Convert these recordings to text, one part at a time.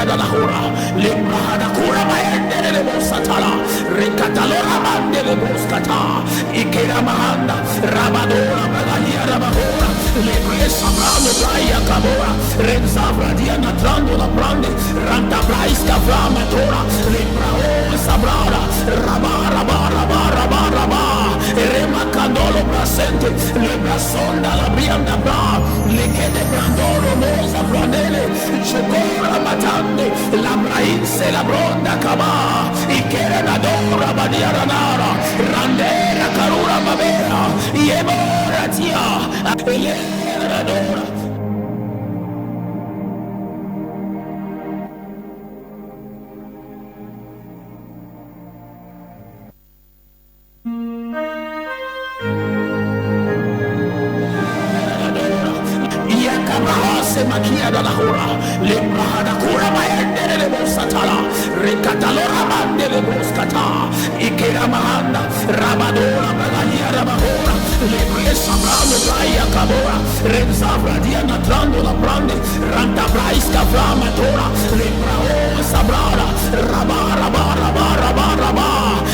makia da la hora. Limbrahada kura maende le bosatala. Rekatalora mande le boskata. Ikera mahanda. Rabadora bagalia rabahora. Le sabrano playa cabora. Renzavra dia natrando la brande. Ranta braiska flama tora. Limbrao sabrada. Rabba. Rema candolo brasente. Le brasonda la brianda bra. Le chede brandoro mosa brandele. Chocora matande. La brainse la bronda cava. Ikere nadora badiara nara. Randera carura babera. Yebora tia. Elera nadora. Makia da la hora, limbrahada kura maende le bosatala, recatalora mande le boscata, ikera mahanda, rabadora bagalia rabahora, le presa brano playa cabora, renzavra dia natrando la brande, ranta braiska flamatora, limbrao sabrada, raba,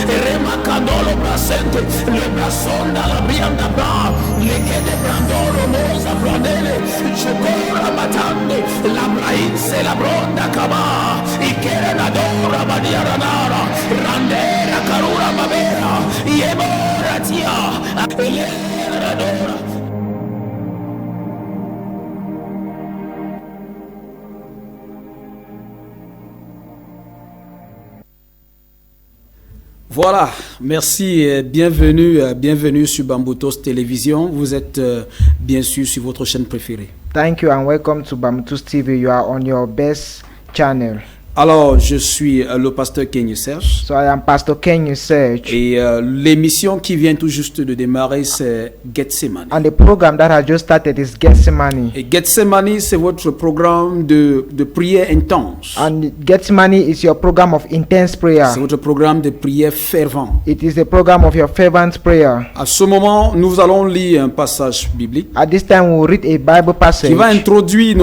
rema candolo brasente, le brasonda la brianda bra, le chede brandoro mosa brandele, chocora matande, la brainse la bronda cava, ikere nadora badiara nara, randera carura mabera, yebora tia, elera nadora. Voilà, merci, bienvenue sur Bambutos Télévision. Vous êtes bien sûr sur votre chaîne préférée. Thank you and welcome to Bambutos TV. You are on your best channel. Alors, je suis le pasteur Kenny Serge. So I am Pastor Kenny Serge. Et l'émission qui vient tout juste de démarrer, c'est Gethsemane. And the program that has just started is Gethsemane. Et Gethsemane, c'est votre programme de prière intense. And Gethsemane is your program of intense prayer. C'est votre programme de prière fervent. It is the program of your fervent prayer. À ce moment, nous allons lire un passage biblique. At this time, we will read a Bible passage. Qui va introduire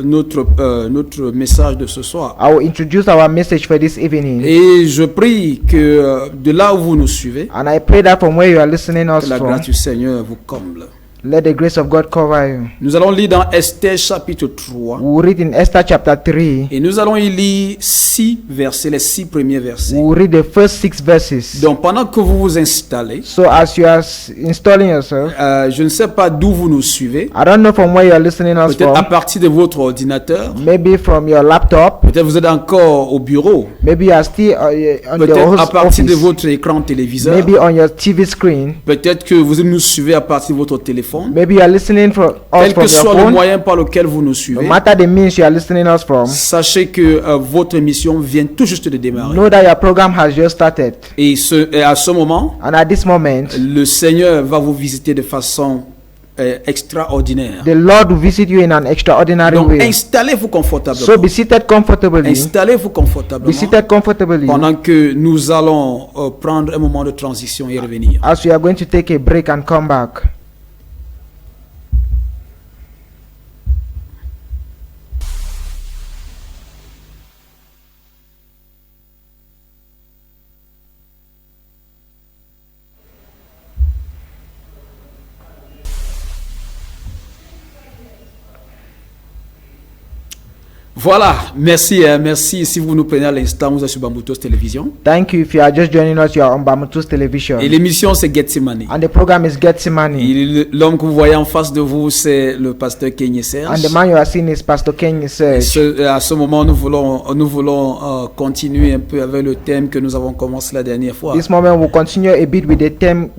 notre message de ce soir. I will introduce our message for this evening. Et je prie que de là où vous nous suivez, and I pray that from where you are listening us que la from, grâce du Seigneur vous comble. let the grace of God cover you. Nous allons lire dans Esther chapitre 3. We will read in Esther chapter 3. Et nous allons y lire 6 versets, les 6 premiers versets. We will read the first 6 verses. Donc pendant que vous vous installez, So as you are installing yourself, je ne sais pas d'où vous nous suivez. I don't know from where you are listening us Peut-être à from. partir de votre ordinateur. Maybe from your laptop. Peut-être vous êtes encore au bureau. Maybe you are still on the Peut-être à partir de office. votre écran téléviseur. Maybe on your TV screen. Peut-être que vous nous suivez à partir de votre téléphone. Maybe you are listening from Quel us que from soit your le phone. moyen par lequel vous nous No suivez, matter the means you are listening us from, sachez que votre émission vient tout juste de démarrer. know that your program has just started. Et à ce moment, And at this moment, le Seigneur va vous visiter de façon extraordinaire. the Lord will visit you in an extraordinary Donc way. installez-vous confortablement. So be seated comfortably. Installez-vous Be confortablement seated comfortably pendant que nous allons prendre un moment de transition et revenir. as we are going to take a break and come back. Voilà, merci si vous nous prenez à l'instant, vous êtes sur Bambutos Télévision. Thank you. If you are just joining us, you are on Bambutos Television. Et l'émission c'est Gethsemane. And the program is Gethsemane. Et l'homme que vous voyez en face de vous, c'est le pasteur Kenny Serge. And the man you are seeing is Pastor Kenny Serge. À ce moment, nous voulons continuer un peu avec le thème que nous avons commencé la dernière fois. This moment we'll continue a bit with the theme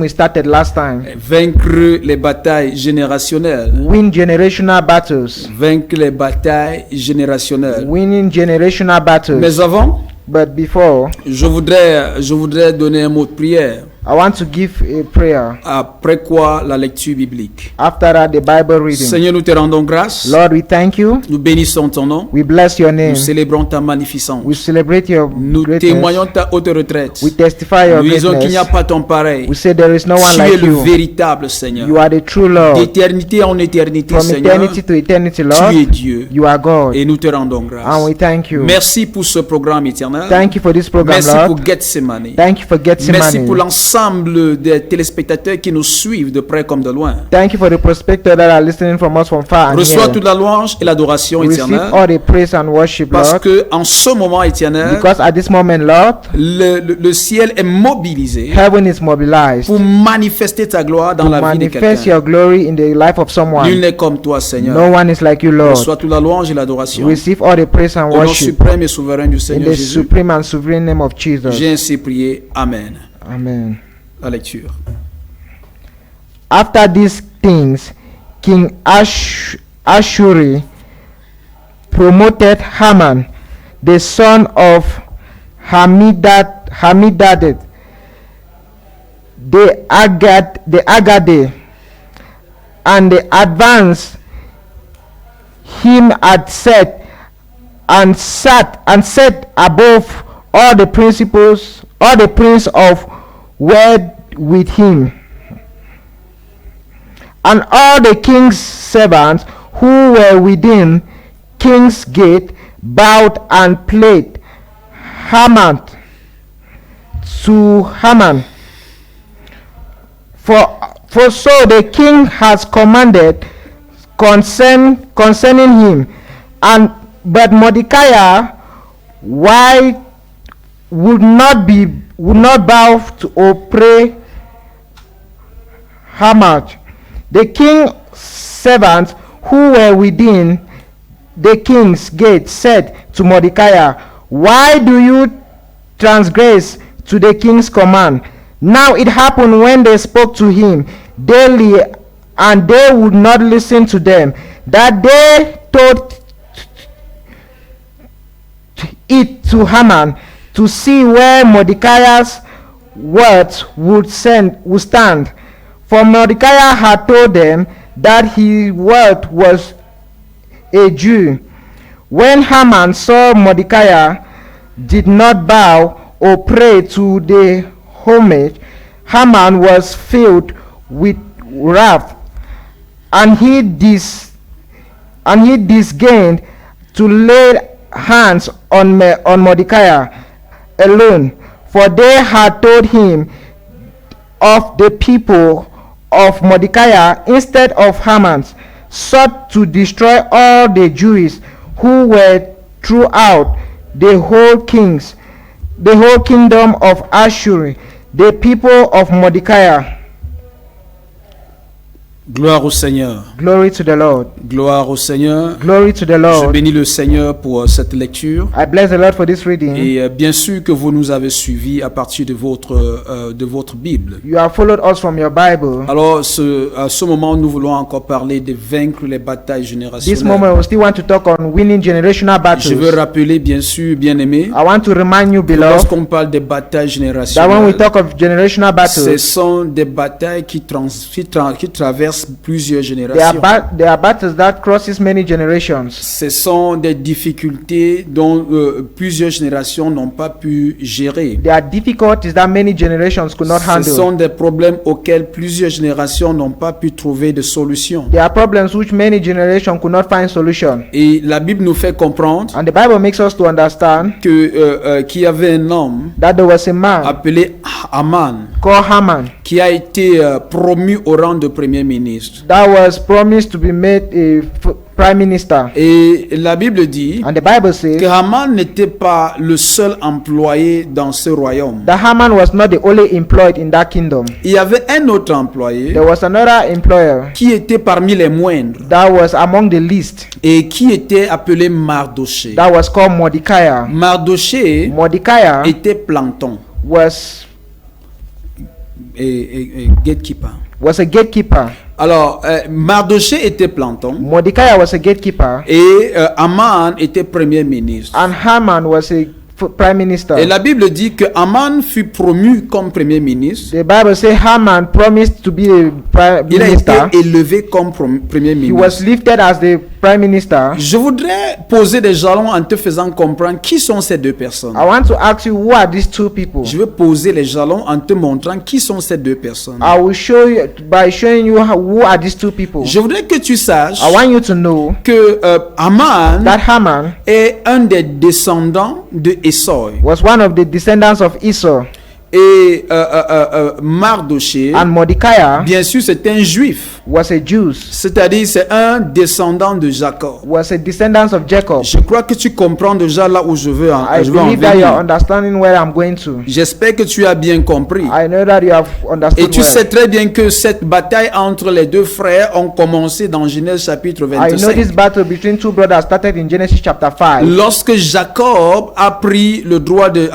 we started last time. Vaincre les batailles générationnelles. Win generational battles. Vaincre les batailles générationnelles. Winning generational battles. Mais avant, But before, je voudrais donner un mot de prière. I want to give a prayer. Après quoi, la lecture biblique. After that, the Bible reading. Seigneur, nous te rendons grâce. Lord, we thank you. Nous bénissons ton nom. We bless your name. Nous célébrons ta magnificence. We celebrate your Nous greatness. témoignons ta haute retraite. We testify your Nous disons qu'il n'y a greatness. pas ton pareil. We say there is no one Tu es like le you. véritable Seigneur. You are the true Lord. D'éternité en éternité, From Seigneur, eternity to eternity, tu Lord, es Dieu. you are God. Et nous te rendons And grâce. we thank you. Merci pour ce programme éternel. Thank you for this program, Merci Lord. pour Gethsemane. Thank you for Merci Gethsemane. pour l'ensemble des téléspectateurs qui nous suivent de près comme de loin. Thank you for the prospectors that are listening from us from far and Reçois near. toute la louange et l'adoration We receive éternelle. all the praise and worship, Parce Lord. que en ce moment éternel, Because at this moment, Lord, le ciel est mobilisé heaven is mobilized pour manifester ta gloire dans to la vie de manifest quelqu'un. your glory in the life of Nul someone. n'est comme toi, Seigneur. No one is like you, Lord. Reçois toute la louange et l'adoration. Receive all the praise and Au nom worship suprême et souverain du in Seigneur the Jésus, supreme and sovereign name of Jesus. j'ai ainsi prié. Amen. Amen. La lecture. After these things, King Ashuri promoted Haman, the son of Hamidad, the Agade, and the advanced him at set and set above all the principles, all the prince of word with him. And all the king's servants who were within king's gate bowed and played Haman to Haman. For so the king has commanded concerning him. But Mordecai, why would not bow to or pray Haman. The king's servants who were within the king's gate said to Mordecai, why do you transgress to the king's command? Now it happened when they spoke to him daily and they would not listen to them, that they told it to Haman to see where Mordecai's words would stand. For Mordecai had told them that his word was a Jew. When Haman saw Mordecai did not bow or pray to the homage, Haman was filled with wrath, and he disdained to lay hands on Mordecai alone, for they had told him of the people of Mordecai instead of Haman's, sought to destroy all the Jews who were throughout the whole kingdom of Ashuri, the people of Mordecai. Gloire au Seigneur. Glory to the Lord. Gloire au Seigneur. Glory to the Je Lord. bénis le Seigneur pour cette lecture. I bless the Lord for this reading. Et bien sûr que vous nous avez suivis à partir de votre Bible. You have followed us from your Bible. Alors, à ce moment, nous voulons encore parler de vaincre les batailles This générationnelles. moment we still want to talk on winning generational Je veux battles. rappeler, bien sûr, bien aimé, I want to remind you, beloved, lorsqu'on parle des batailles that when we générationnelles, talk of generational ce battles, sont des batailles qui traversent plusieurs générations. they are battles that crosses many generations. Ce sont des difficultés dont plusieurs générations n'ont pas pu gérer. There are difficulties that many generations could not Ce handle. sont des problèmes auxquels plusieurs générations n'ont pas pu trouver de solution. There are problems which many generations could not find solution. Et la Bible nous fait comprendre And the Bible makes us to understand qu'il y avait un homme that there was a man appelé Haman called Haman qui a été promu au rang de premier ministre. that was promised to be made a prime minister. Et la Bible dit And the Bible que says Haman n'était pas le seul employé dans ce royaume. that Haman was not the only employed in that kingdom. Il y avait un autre employé There was another employer qui était parmi les moindres that was among the least, et qui était appelé Mardoché. that was called Mordecai. Mardoché Mordecai était planton was et gatekeeper. a gatekeeper. Alors, Mardoché était planton Mordecai was a gatekeeper, et Haman était premier ministre. and Haman was a prime minister. Et la Bible dit que Haman fut promu comme premier ministre. The Bible says Haman promised to be a prime Il a minister. été élevé comme premier He ministre. was lifted as the prime minister. Je voudrais poser des jalons en te faisant comprendre qui sont ces deux personnes. I want to ask you, who are these two people? Je vais poser les jalons en te montrant qui sont ces deux personnes. I will show you by showing you who are these two people. Je voudrais que tu saches I want you to know que Haman that Haman est un des descendants de Esau. was one of the descendants of Esau, Et Mardoché, and Mordecai bien sûr, c'est un juif. was a Jew, C'est-à-dire, c'est un descendant de Jacob. was a descendant of Jacob. Je crois que tu comprends déjà là où je veux en I believe that you are venir. understanding where I'm going to. J'espère que tu as bien compris. I know that you have Et understood tu well. sais très bien que cette bataille entre les deux frères ont commencé dans Genèse chapitre I know this 25. battle between two brothers started in Genesis chapter 5. Lorsque Jacob a pris le droit de,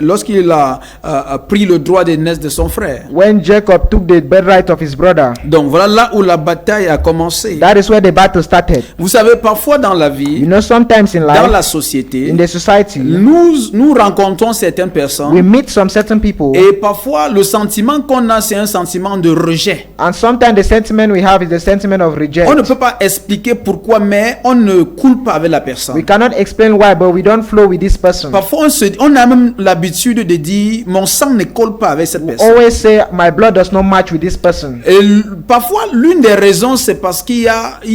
lorsqu'il a pris le droit de naissance de son frère. When Jacob took the birthright of his brother, Donc voilà là où la bataille a commencé. that is where the battle started. Vous savez, parfois dans la You vie, know, sometimes in dans life, la société, in the society, nous rencontrons certaines we personnes meet some certain people, et parfois le sentiment qu'on a, c'est un sentiment de rejet. and sometimes the sentiment we have is the sentiment of On ne reject. peut pas expliquer pourquoi, mais on ne coule pas avec la We personne. cannot explain why, but we don't flow with this person. Parfois, on a même l'habitude de dire mon sang ne colle pas avec cette We personne. always say my blood does not match with this person. Et parfois, l'une des raisons, c'est parce qu'il y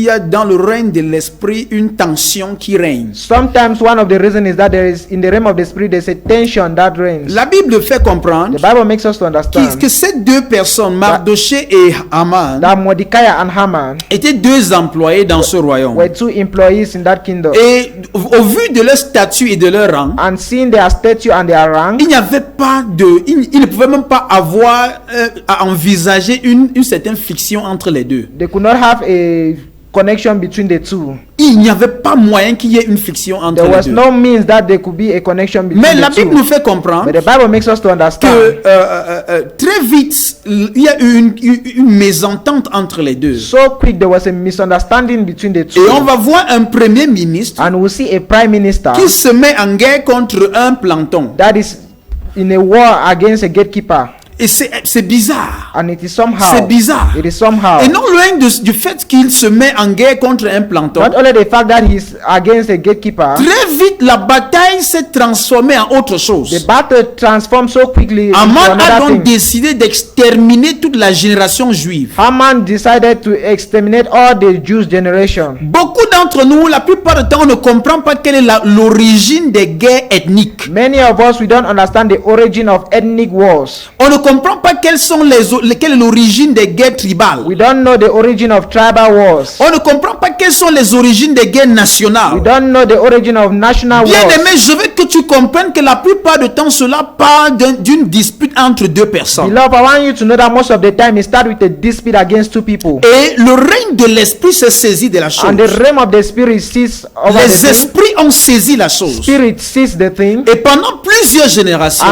a dans le règne de l'esprit une tension qui règne. Sometimes one of the reasons is that there is in the realm of the spirit there's a tension that reigns. La Bible fait comprendre The Bible makes us to understand que ces deux personnes, Mardoché et Haman, that Mordecai and Haman étaient deux employés dans ce royaume. were two employees in that kingdom. Et au vu de leur statut et de leur rang, And seeing their stature and their rank, il n'y avait pas de, il ne pouvait même pas avoir à envisager une certaine fiction entre les deux. they could not have a connection between the two. Il n'y avait pas moyen qu'il y ait une fiction entre There les was deux. no means that there could be a connection between Mais la the Bible two. nous fait comprendre But the Bible makes us to understand que très vite, il y a eu une mésentente entre les deux. so quick there was a misunderstanding between the two. Et on va voir un premier ministre And we'll see a prime minister qui se met en guerre contre un planton. that is in a war against a gatekeeper. Et c'est bizarre. And it is somehow. C'est bizarre. It is somehow. Et non loin du fait qu'il se met en guerre contre un planton, Not only the fact that he's against a gatekeeper, très vite la bataille s'est transformée en autre the chose. battle transformed so quickly into Haman a another donc thing. décidé d'exterminer toute la génération juive. Haman decided to exterminate all the Jews generation. Beaucoup d'entre nous, la plupart du temps, on ne comprend pas quelle est l'origine des guerres ethniques. Many of us, we don't understand the origin of ethnic wars. On ne comprend pas quelle est l'origine des guerres tribales. We don't know the origin of tribal wars. On ne comprend pas quelles sont les origines des guerres We nationales. don't know the origin of national Bien wars. aimé, je veux que tu comprennes que la plupart du temps, cela part d'une dispute entre deux personnes. Beloved, I want you to know that most of the time it starts with a dispute against two people. Et le règne de l'esprit s'est saisi de la chose. And the realm of the spirit sees over the Les thing. esprits ont saisi la chose. Spirit sees the thing. Et pendant plusieurs générations,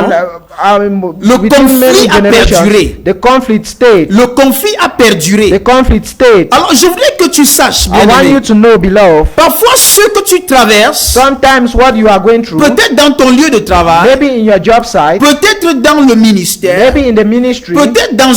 And Le within conflit many a generations, perduré. the conflict stayed. le conflit a perduré. The conflict stayed. Alors, je voudrais que tu saches, I bien want you aimé, to know, beloved, parfois ce que tu traverses, sometimes what you are going through, peut-être dans ton lieu de travail, maybe in your job site, peut-être dans le ministère, maybe in the ministry, peut-être dans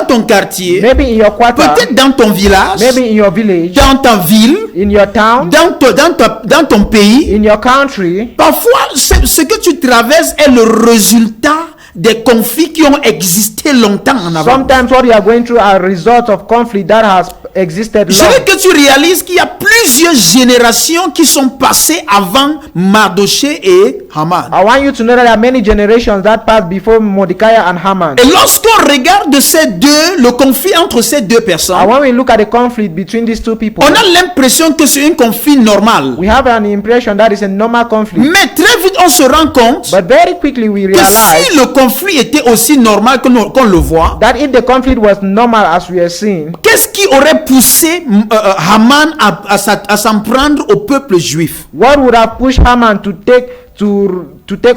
ton quartier, maybe in your quarter, peut-être dans ton village, maybe in your village, dans ta ville, in your town, dans ton pays. in your country. Parfois, ce que tu traverses est le résultat des conflits qui ont existé longtemps en avant. Sometimes what you are going through are a result of conflict that has existed Je veux long. que tu réalises qu'il y a plusieurs générations qui sont passées avant Mardoché et Haman. I want you to know that there are many generations that passed before Mordecai and Haman. Et lorsqu'on regarde le conflit entre ces deux And personnes, when we look at the conflict between these two people, on a l'impression que c'est un conflit normal. we have an impression that it's a normal conflict. Mais très vite, on se rend compte But very quickly we que realize si le conflit était aussi normal qu'on le voit, that if the conflict was normal as we are seeing, qu'est-ce qui aurait poussé Haman à s'en prendre au peuple juif? what would have pushed Haman to take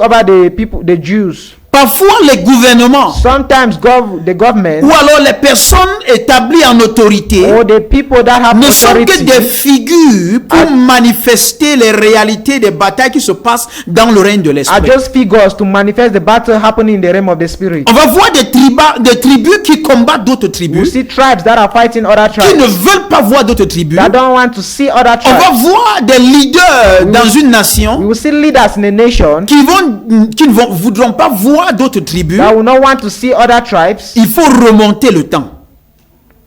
over the people, the Jews? Parfois, les gouvernements Sometimes the government ou alors les personnes établies en autorité or the people that have ne sont que authority des figures pour manifester les réalités des batailles qui se passent dans le règne de are l'esprit. just figures to manifest the battle happening in the realm of the spirit. On va voir des tribus qui combattent d'autres We tribus, see tribes that are fighting other qui tribes ne veulent pas voir d'autres tribus. that don't want to see other On va tribes. voir des leaders dans une We nation will see leaders in a nation qui ne voudront pas voir d'autres tribus. that will not want to see other tribes. Il faut remonter le temps.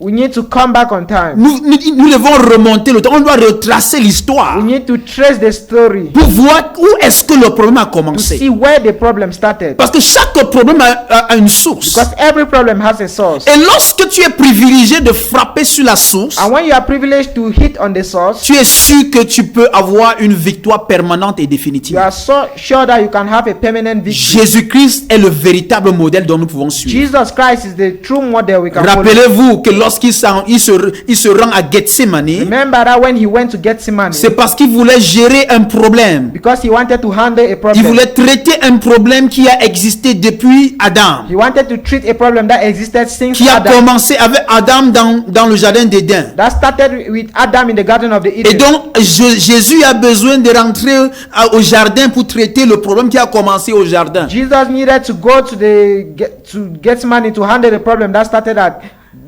We need to come back on time. Nous devons remonter le temps. On doit retracer l'histoire We need to trace the story pour voir où est-ce que le problème a to commencé. see where the problem started. Parce que chaque problème a une source. Because every problem has a source. Et lorsque tu es privilégié de frapper sur la source, And when you are privileged to hit on the source, tu es sûr que tu peux avoir une victoire permanente et you définitive. are so sure that you can have a permanent victory. Jésus-Christ est le véritable modèle dont nous pouvons suivre. Jesus Christ is the true model we can follow. Rappelez-vous que lorsqu'il se rend à Gethsemane, Remember that when he went to Gethsemane, c'est parce qu'il voulait gérer un problème. because he wanted to handle a Il problem. voulait traiter un problème qui a existé depuis Adam, He wanted to treat a problem that existed since qui a Adam. commencé avec Adam dans le jardin d'Éden. That started with Adam in the Garden of the Et Eden. donc, Jésus a besoin de rentrer au jardin pour traiter le problème qui a commencé au jardin. Jesus needed to go to Gethsemane to handle the problem that started at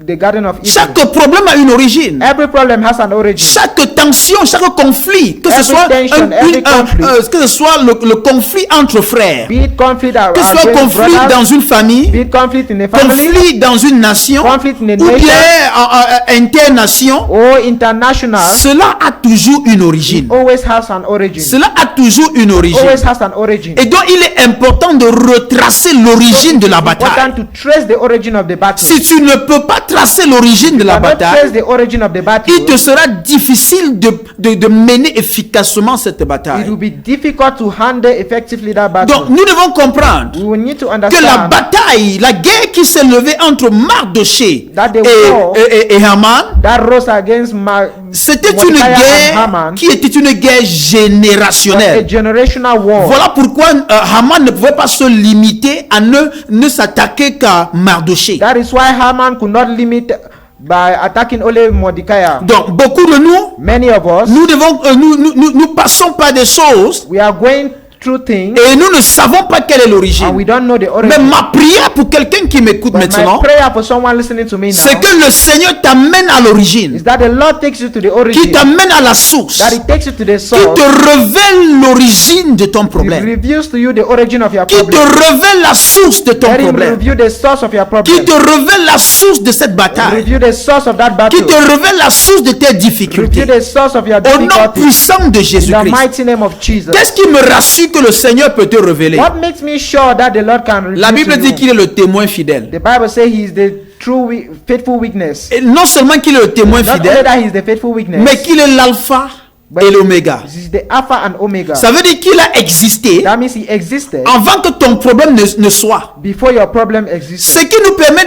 the Garden of Eden. Chaque problème a une origine. Every problem has an origin. Chaque tension, chaque conflit, que ce Every soit, tension, every conflict. que ce soit le conflit entre frères, Be it conflict que ce soit among conflit dans brothers, une famille, be it conflict in a family, conflit dans une nation, conflict in a ou nation, bien internation, or international, cela a toujours une origine. always has an origin. Cela a toujours une origine. Always has an origin. Et donc, il est important de retracer l'origine de la bataille. Important to trace the origin of the battle. Si tu ne peux pas tracer l'origine de la Cannot bataille, trace the origin of the battle. il te sera difficile de mener efficacement cette It bataille. will be difficult to handle effectively that battle. Donc, nous devons comprendre We will need to que la understand bataille, la guerre qui s'est levée entre Mardoché That the war- et Haman, that rose against c'était une Mordecai and guerre Haman qui était une guerre was a générationnelle. generational war. Voilà pourquoi Haman ne pouvait pas se limiter à ne s'attaquer qu'à Mardoché. That is why Haman could not limit by attacking only Mordecai. Donc, beaucoup de nous, Many of us, nous devons, nous passons par des choses we are going through things et nous ne savons pas quelle est and we l'origine. don't know the Mais origin. ma prière pour quelqu'un qui m'écoute But my maintenant, prayer for someone listening to me c'est now que le Seigneur t'amène à is l'origine, that the Lord takes you to the qui origin, t'amène à la source, that He takes you to the qui source, te révèle l'origine de ton He problème, reveals to you the origin of your qui te problem. révèle la source de ton Let Him problème, reveal the source of your qui problem. te révèle la source de cette bataille, Reveal the source of that battle. qui te révèle la source de tes Reveal difficultés. the source of your Au nom difficulties. puissant de In the Jésus-Christ. mighty name of Jesus. Qu'est-ce qui me rassure que le Seigneur peut te révéler? What makes me sure that the Lord can reveal La Bible to dit you? qu'il est le témoin fidèle. The Bible says He is the true faithful witness. Et non seulement qu'il est le témoin Not only fidèle, that He is the faithful witness, mais qu'il est l'alpha et l'oméga. He is the Alpha and Omega. Ça veut dire qu'il a existé That means He existed avant que ton problème ne soit. before your problem existed. Ce qui nous permet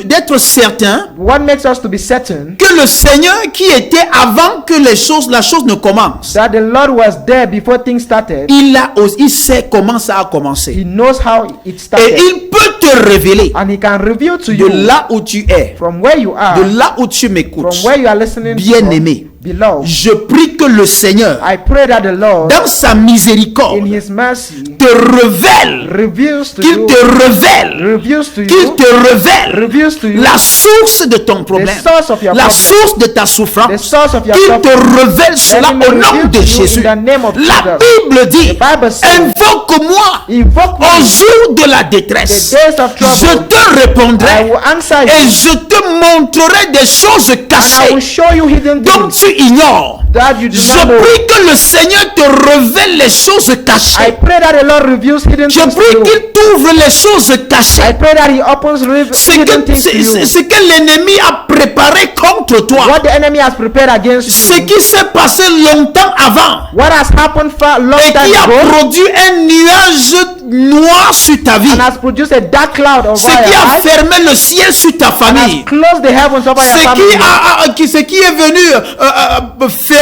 d'être certains What makes us to be certain que le Seigneur qui était avant que la chose ne commence, that the Lord was there before things started, il sait comment ça a He commencé. knows how it Et started, il peut te révéler and He can reveal to de you là où tu es, from where you are, de là où tu m'écoutes. from where you are listening Bien-aimé, from, beloved. je prie que le Seigneur, I pray that the Lord, dans sa miséricorde, in His mercy, te révèle, reveals to qu'il you, te révèle, reveals to qu'il you, te révèle reveals to you la source de ton problème, source of your la problem, source de ta the souffrance, source of your qu'il te problem. révèle cela Let him au nom reveal de to you Jésus. in the name of La Jesus. Bible dit, The Bible says, invoque-moi invoke au me jour de la the détresse. days of Je trouble. te I répondrai will answer et you, je te montrerai des choses and I cachées will show you hidden dont things tu ignores. that you do Je not know. prie que le Seigneur te révèle les choses I cachées. pray that the Lord reveals hidden Je things to prie you. qu'il t'ouvre les choses I cachées. pray that He opens Ce hidden que, things to you. ce que l'ennemi a préparé contre toi. What the enemy has prepared against Ce you. qui s'est passé longtemps avant. What has happened far long Et time qui a ago produit un nuage noir sur ta vie. and has produced a dark cloud over Ce your qui a life fermé le ciel sur ta and famille. has closed the heavens over your Ce family. qui est venu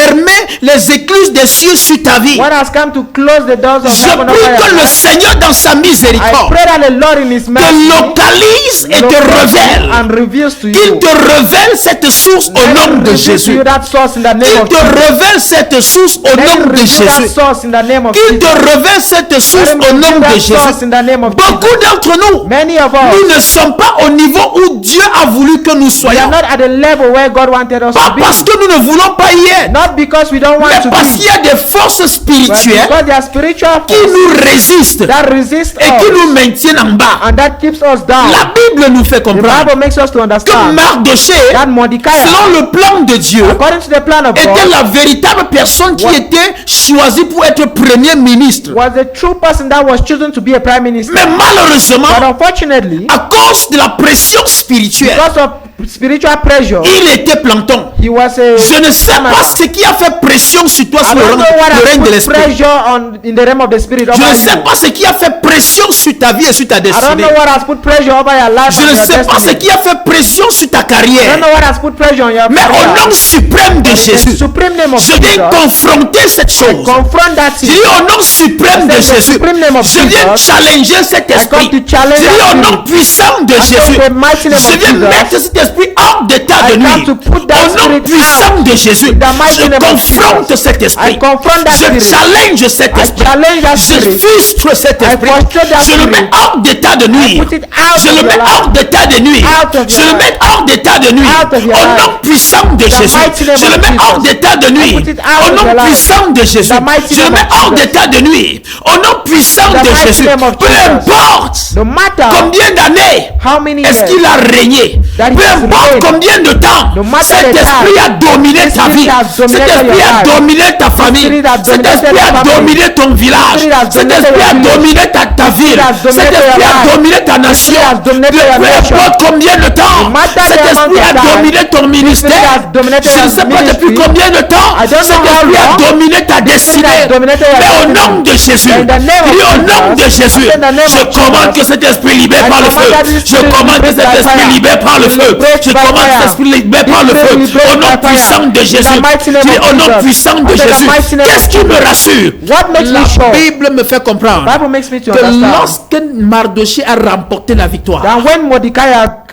fermé les écluses des cieux sur ta vie. What has come to close the doors of Je heaven prie over que your le life? Seigneur dans sa I miséricorde pray that the Lord in His te mercy localise et te locates you révèle. and reveals to Qu'il you. te révèle cette source au Let nom him de reveal to Jésus. you that source in the name Qu'il of te Jesus. révèle cette source au Let him nom de reveal that Jésus. source in the name of Qu'il te Jesus. révèle cette source Let him au nom reveal de that source Jésus. in the name of Beaucoup Jesus. d'entre nous, Many of nous us, ne sommes pas au niveau où Dieu a voulu que nous we are soyons. not at the level where God wanted us Pas to be. parce que nous ne voulons pas y être, Not because we don't want mais to parce qu'il be, y a des forces but spirituelles because there are spiritual qui forces nous résistent that resist et qui us nous maintiennent en bas. and that keeps us down. La Bible nous fait The comprendre Bible makes us to que understand Mardoché, that Mordecai, selon le plan de Dieu, according to the plan of était God, la véritable personne qui What? était choisie pour être premier ministre. was the true person that was chosen to be a prime minister. Mais malheureusement, But unfortunately, à cause de la pression spirituelle, because of spiritual pressure, il était planton. he was a. Je ne sais pas ce qui a fait pression sur toi I sur le don't know what règne de has put l'esprit. pressure on in the realm of the spirit Je over ne sais you. pas ce qui a fait pression sur ta vie et sur ta I don't destinée. know what has put pressure over your life Je and ne your sais pas ce destiny. qui a fait pression sur ta I carrière. don't know what has put pressure on your Mais au career. nom suprême de In the Jésus, supreme name of je viens Jesus, confronter cette chose. confront that Je sin. dis au nom suprême de I say in the Jésus, supreme name of je viens Jesus, challenger cet esprit. come to challenge Je dis that au nom spirit. puissant de I say in Jésus, the mighty name je of viens Jesus, mettre cet esprit hors d'état I de come nuit. to put that Au nom spirit puissant out. de Jésus, In the mighty je name of confronte Jesus, cet I esprit. confront that Je spirit. challenge cet I esprit. challenge that Je spirit. frustre cet I esprit. frustrate that Je le mets spirit. hors d'état de nuit. put it out Je of le your mets life. hors d'état de nuit. Out of Je your le life. mets hors d'état de nuit. Out of your Au life. nom puissant de The Jésus. mighty name Je le of mets hors Jesus. d'état de nuit. put it out Au of nom your life. puissant de Jésus. The mighty Je le name mets of hors Jesus. d'état de nuit. Au nom puissant The de mighty Jésus. name of Peu Jesus. importe No matter combien d'années how many est-ce years qu'il a régné. that he Peu has importe reigned. combien de temps No matter cet the esprit time, a dominé this ta spirit vie. has Cet dominated esprit your a life. dominé ta famille. spirit has Cet dominated esprit your a family. dominé ton village. spirit has Cet dominated esprit your a village. dominé ta ville. has Cet dominated esprit your a life. dominé ta nation. spirit has dominated your Peu nation. importe combien de temps No matter cet the amount esprit of a time, dominé ton spirit ministère. has dominated Je ne your sais pas depuis ministry. combien de temps I don't cet know how esprit a long. dominé ta destinée. has dominated your Mais au destiny. nom de Jésus, In the name of dis au nom de Jesus, Jésus, in the name je of commande Jesus, que cet esprit libère I par le command feu. that this Je spirit commande que be cet by esprit fire. libère par le feu. break Je by commande que cet fire. esprit libère This par le spirit feu. be break Au nom by fire. puissant de In the Jésus. mighty name Dis of au nom Jesus. puissant de Under the Jésus. mighty name Qu'est-ce of qui me Jesus. rassure? What makes La me sure? Bible me fait comprendre Bible makes me to que understand lorsque Mardoché a remporté la victoire, that when Mordecai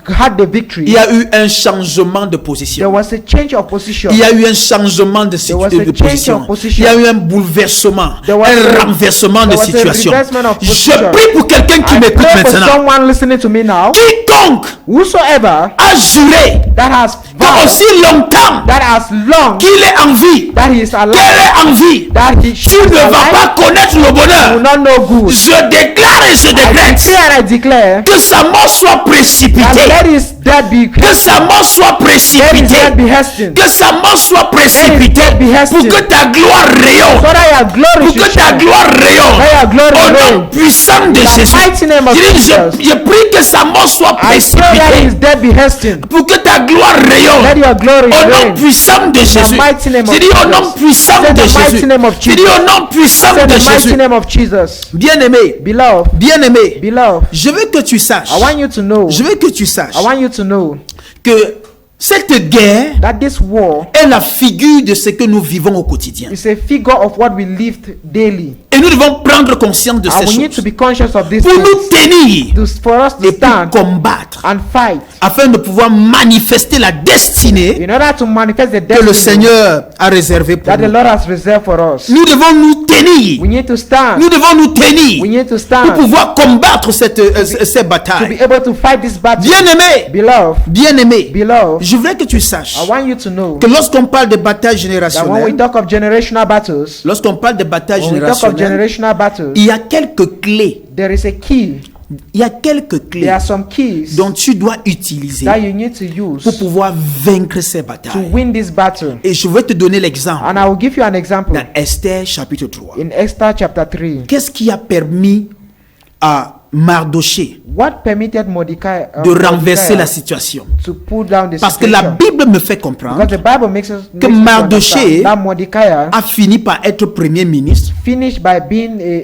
had the victory, il y a eu un changement de there position. was a change of position. Il y a eu un changement de, was a de change position. of position. Il y a eu un bouleversement, There was un a- renversement de there was a situation. reversement of Je position. prie pour quelqu'un qui I m'écoute pray for maintenant. someone listening to me now. Quiconque Whosoever a juré that has que vowed, aussi longtemps that has long, qu'il est en vie, that he is qu'elle alive, est en vie, that he tu ne vas pas connaître le will bonheur. not know good. Je déclare et je I décrète declare and I declare que sa mort soit that précipitée, let his death be que sa mort soit let his précipitée, death be hastened, que sa mort soit précipitée death be hastened. pour que ta gloire rayonne, so that your glory pour should que ta shine. gloire rayonne. Let your glory Au nom reign. puissant de In the Jésus, mighty name of je dis, Jesus. je prie que sa mort soit I pray that his précipitée death be hastened. pour que ta gloire Let rayonne. your glory Au nom reign. puissant de Jésus. mighty name of Je dis au nom Jesus. puissant Say de the mighty Jésus. name of Je dis au nom puissant In de the mighty Jésus. name of Jesus. Bien-aimé, Beloved, bien-aimé, beloved, je veux que tu saches, I want you to know, je veux que tu saches I want you to know que cette guerre that this war est la figure de ce que nous vivons au quotidien. is a figure of what we lived daily. Et nous devons prendre conscience de And ces we need to choses be conscious of this pour nous tenir for us to et pour stand combattre and fight afin de pouvoir manifester la destinée in order to manifest the que le destiny Seigneur a réservée pour that the nous. Lord has reserved for us. Nous devons nous tenir. We need to stand. Nous devons nous tenir We need to pour stand pouvoir combattre ces to be batailles. able to fight this battle. Bien-aimé, Beloved, bien-aimé, beloved, je voudrais que tu saches I want you to know que lorsqu'on parle de batailles that when we générationnelles, talk of generational battles, lorsqu'on parle de batailles when we talk of générationnelles, generational battles, il y a quelques clés. there is a key. Il y a quelques There clés are some keys dont tu dois utiliser that you need to use pour pouvoir vaincre ces to batailles. win this battle. Et je vais te donner l'exemple And I will give you an example dans Esther chapitre 3. in Esther chapter 3. Qu'est-ce qui a permis à Mardoché What permitted Mordecai de renverser la situation? to pull down the Parce que la situation? Bible me fait comprendre Because the Bible makes us que makes us Mardoché understand that Mordecai a fini par être premier ministre finished by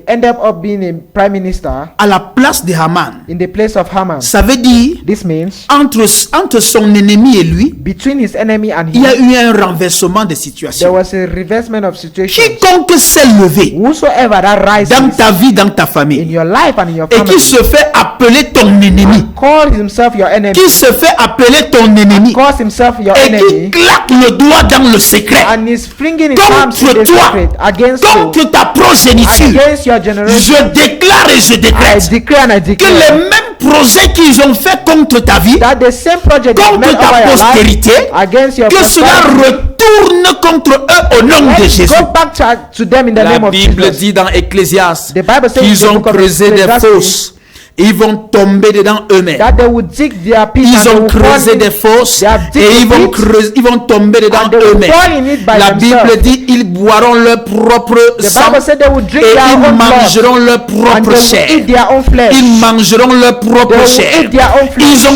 ended up being a prime minister à la place de Haman. in the place of Haman. Ça veut dire, This means entre son ennemi et lui, between his enemy and il y a him, eu un renversement de there situation. was a reversement of situation. Quiconque s'est levé Whosoever that rises dans ta vie, dans ta in famille, your life and in your et family qui se fait appeler ton ennemi, call himself your enemy, qui se fait appeler ton ennemi, calls himself your et qui enemy, claque le doigt dans le secret and is flinging his arms in contre the toi, secret against you, contre ta progéniture, against your generation. je déclare et je I décrète declare and I que les declare mêmes projets qu'ils ont fait contre ta vie, that the same project is contre made ta over your life postérité, against your que cela prosperity, retourne contre eux au nom de let it Jésus. go back to them in the La name of Bible Jesus. dit dans Ecclésiaste The Bible says in qu'ils the ont book of creusé des Ecclesiastes fosses. Ils vont tomber dedans eux-mêmes. that they would dig their pit Ils and they ont will fall creusé in, des fosses they have et dig ils vont, the pit ils vont tomber dedans and they will eux-mêmes. fall in it by La Bible themselves. dit ils boiront leur propre The sang Bible said they would et drink their ils own blood mangeront leur and propre they will chair. eat their own flesh. Ils mangeront leur They propre will chair. eat their own flesh.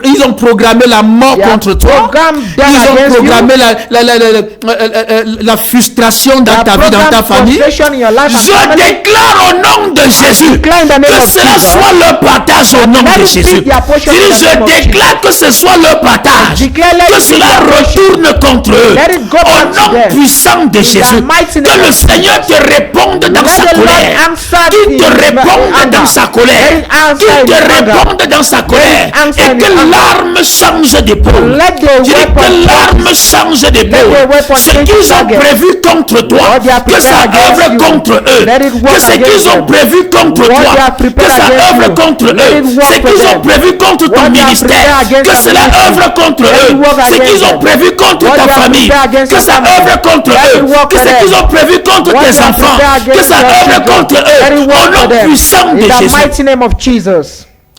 Ils ont programmé la mort They have contre toi. programmed death Ils ont against programmé you. la frustration They dans have ta vie, dans ta programmed famille. frustration in your life and Je family. déclare au nom de Jésus declare in the name que of cela Jesus. soit leur partage au nom Let de it be Jésus. their portion in the name Je of déclare que ce soit leur partage. Declare let Que it be cela their portion. retourne contre eux. Let it go Au back to nom them. puissant de In Jésus. the mighty name Que le of Seigneur te réponde dans Let sa the Lord colère. answer Qu'il in te his réponde anger. dans sa Let colère. it answer Qu'il in te his anger. réponde dans sa colère. answer Et in que his anger. l'arme change d'épaule. Let the Je dis weapon que l'arme change Let d'épaule. the weapon Ce change qu'ils ont target. prévu contre toi, What they are que ça prepared against œuvre you. contre eux. Let it work Que ce against qu'ils ont them. prévu contre What toi, they are que prepared ça against œuvre you. contre Let eux. it work Ce for qu'ils ont them. prévu contre ton What they are ministère, prepared against que your cela ministry. œuvre contre Let eux. it work Ce against qu'ils ont them. prévu contre What ta they are famille, prepared against que your ça family. œuvre contre Let eux. it work Que for ce them. qu'ils ont prévu contre What tes they are enfants, prepared que against ça your œuvre children. contre Let eux. it work Au for nom them. puissant In de the Jésus. mighty name of Jesus.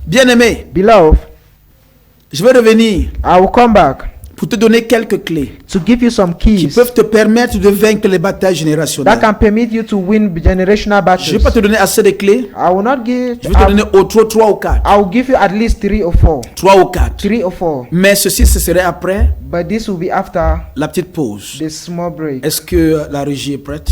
Bien-aimé, Beloved, je vais revenir I will come back pour te donner quelques clés to give you some qui keys peuvent te permettre de vaincre les batailles that générationnelles. can permit you to win generational Je ne vais battles. pas te donner assez de clés. I will not give. Je vais te donner autre 3 ou 4. I will give you at least 3 or 4. 3 ou 4. 3 or 4. Mais ceci, ce serait après But this will be after la petite pause. this small break. Est-ce que la régie est prête?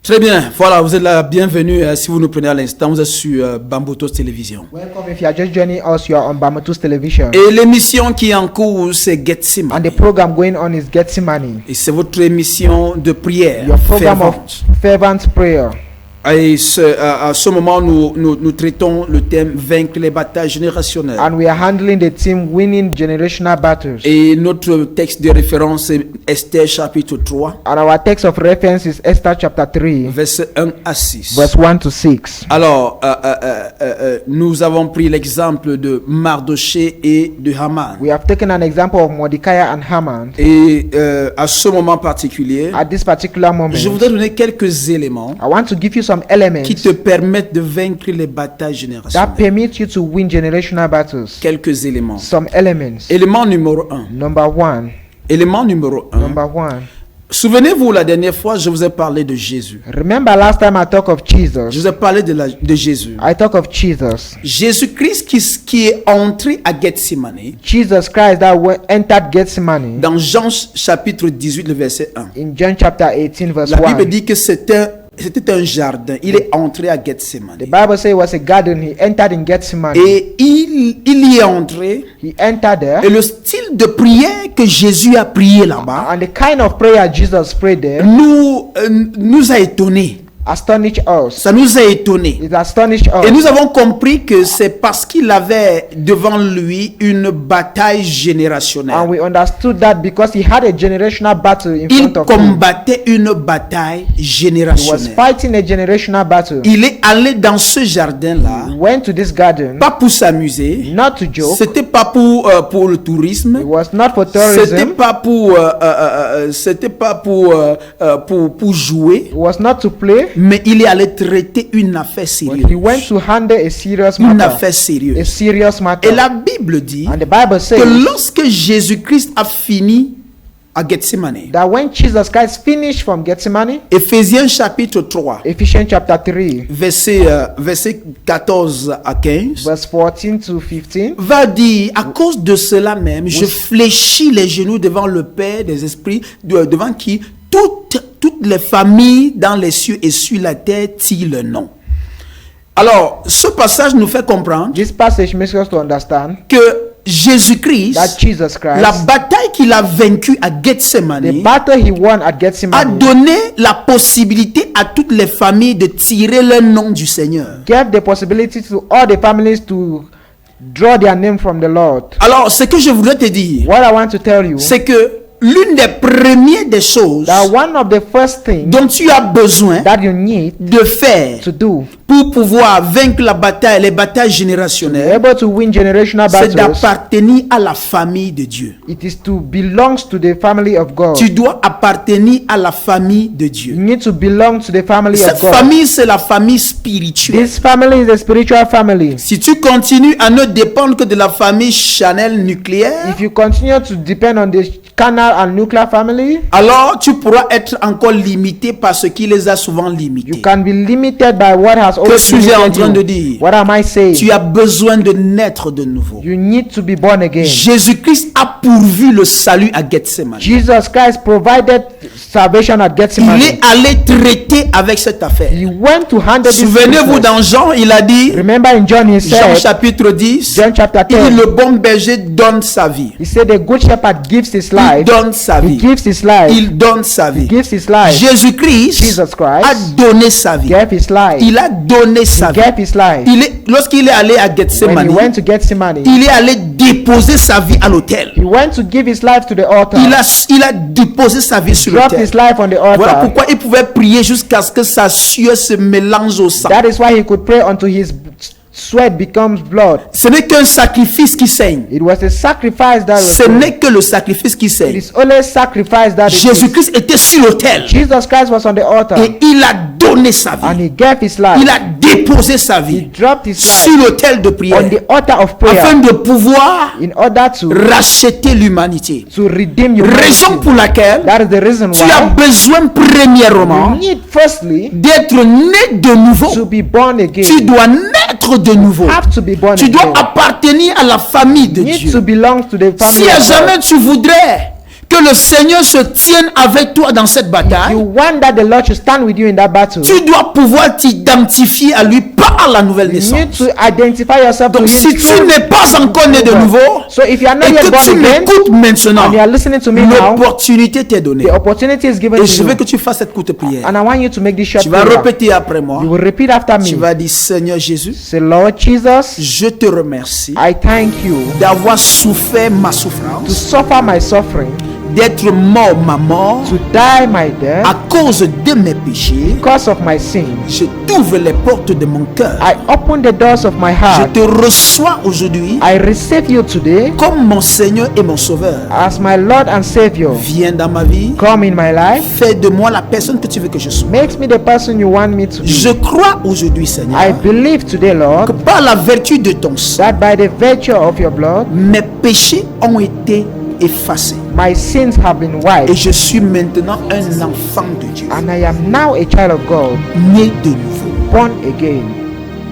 Très bien, voilà, vous êtes la bienvenue. Si vous nous prenez à l'instant, vous êtes sur Bambutos Télévision. Welcome if you are just joining us. You are on Bamatus Television. Et l'émission qui est en cours, c'est Getsimani. And the program going on is Gethsemane. Et c'est votre émission de prière Your program of fervente. fervent prayer. Et à ce moment, nous traitons le thème vaincre les batailles générationnelles. And we are handling the theme winning generational battles. Et notre texte de référence est Esther chapitre 3, And our text of reference is Esther chapter 3, versets 1 à 6. verse 1 to 6. Alors, nous avons pris l'exemple de Mardoché et de Haman. We have taken an example of Mordecai and Haman. Et à ce moment particulier, At this particular moment, je voudrais donner quelques éléments I want to give you some elements qui te permettent de vaincre les batailles that générationnelles. permit you to win generational battles. Quelques éléments. Some elements. Élément numéro 1. Number one. Élément numéro 1. Number one. Souvenez-vous, la dernière fois, je vous ai parlé de Jésus. Remember last time I talked of Jesus. Je vous ai parlé de Jésus. I talk of Jesus. Jésus-Christ qui est entré à Gethsemane. Jesus Christ that entered Gethsemane Dans Jean chapitre 18, le verset 1. in John chapter 18 verse La Bible 1. dit que c'était un jardin. Il est entré à Gethsemane. The Bible says it was a garden. He entered in Gethsemane. Et il y est entré. He entered there. Et le style de prière que Jésus a prié là-bas And the kind of prayer Jesus prayed there nous a étonnés. astonished us. Ça nous a étonnés. It astonished us. Et nous avons compris que c'est parce qu'il avait devant lui une bataille générationnelle. And we understood that because he had a generational battle in Il front of him. combattait une bataille He was générationnelle. fighting a generational battle. Il est allé dans ce jardin-là, He went to this garden pas pour s'amuser, not to joke. c'était pas pour le tourisme, It was not for c'était tourism. pas pour jouer, It was not to play. mais il est allé traiter une affaire But sérieuse. he went to handle a serious Une matter. affaire A sérieuse. serious matter. Et la Bible dit And the Bible says que lorsque Jésus-Christ a fini à Gethsemane, that when Jesus Christ finished from Gethsemane, Éphésiens chapitre 3, Ephesians chapter 3, verset 14 à 15, verse 14 to 15, va dire, à cause de cela même, je fléchis les genoux devant le Père des esprits, devant qui toutes les familles dans les cieux et sur la terre tirent le nom. Alors, ce passage nous fait comprendre this passage makes us to understand que Jésus-Christ, that Jesus Christ, la bataille qu'il a vaincue à the Gethsemane, battle he won at a Gethsemane, donné la possibilité à toutes les familles de tirer le nom du Seigneur. gave the possibility to all the families to draw their name from the Lord. Alors, ce que je voudrais te dire, What I want to tell you, c'est que l'une des premières des choses that one of the first things dont tu as besoin that you need de faire to do pour pouvoir vaincre les batailles to be générationnelles, able to win generational c'est battles, d'appartenir à la famille de Dieu. it is to belongs to the family of God. Tu dois appartenir à la famille de You Dieu. need to belong to the family Cette of God. famille, c'est la famille spirituelle. This family is a spiritual family. Si tu continues à ne dépendre que de la famille Chanel nucléaire, If you continue to depend on the carnal and nuclear family, alors tu pourras être encore limité par ce qui les a souvent you limités. can be limited by what has Que always suis-je en limited train de you. dire? What am I saying? Tu as besoin de naître de nouveau. You need to be born again. Jésus-Christ a pourvu le salut à Gethsemane. Jesus Christ provided salvation at Il Gethsemane. est allé traiter avec cette affaire. He went to handle this Souvenez-vous, business. dans Jean, il a dit, Remember in John he Jean said, chapitre 10, John chapter il dit, 10, le bon berger donne sa vie. he said the good shepherd gives his Il life. donne sa He vie. gives his life. Il donne sa vie. Gives his life. Jésus-Christ Jesus Christ a donné sa vie. gave his life. Il a donné sa He vie. gave his life. Lorsqu'il est allé à When he Gethsemane, went to Gethsemane, il est allé déposer sa vie à l'autel. he went to give his life to the altar. Il a déposé sa vie sur Dropped l'autel. his life on the Voilà altar. pourquoi il pouvait prier jusqu'à ce que sa sueur se mélange au sang. That is why he could pray until his sweat becomes blood. Ce n'est qu'un sacrifice qui saigne. It was a sacrifice that was Ce n'est que le sacrifice qui It saigne. is only sacrifice that is. Jésus-Christ était sur l'autel Jesus Christ was on the altar et il a donné sa and vie. he gave his life. Il a déposé sa He vie dropped his sur life l'autel de prière on the altar of prayer afin de pouvoir in order to racheter l'humanité. redeem you. Raison pour laquelle That is the reason tu as why besoin you premièrement need firstly d'être né de nouveau. to be born again. Tu dois naître de nouveau. You have to be born Tu dois again. appartenir à la famille de You need Dieu. to belong to the family Si à of God. jamais tu voudrais que le Seigneur se tienne avec toi dans cette bataille, You want that the Lord should stand with you in that battle. tu dois pouvoir t'identifier à lui par la nouvelle You need naissance. to identify yourself to Donc him. si tu n'es pas encore né de nouveau So if you are not et yet que born tu again m'écoutes maintenant, and you are listening to me now, l'opportunité t'est donnée. the opportunity is given Et to je veux you. que tu fasses cette courte prière. And I want you to make this short Tu vas prayer. répéter après moi. You will repeat after Tu me. vas dire, Seigneur Jésus, Say, Lord Jesus, je te remercie I thank you d'avoir souffert ma to souffrance, suffer my suffering, d'être mort ma mort to die my death à cause de mes péchés. because of my sins. Je t'ouvre les portes de mon cœur. I open the doors of my Je heart. te reçois aujourd'hui I receive you today comme mon Seigneur et mon Sauveur. as my Lord and Savior. Viens dans ma vie. Come in my life. Fais de moi la personne que tu veux que je sois. Makes me the person you want me to be. Je crois aujourd'hui, I Seigneur, believe today, que Lord, par la vertu de ton sang, that by the virtue of your blood, mes péchés ont été effacés. my sins have been Et wiped, je suis maintenant un enfant de Dieu, and I am now a child of God, né de nouveau. born again.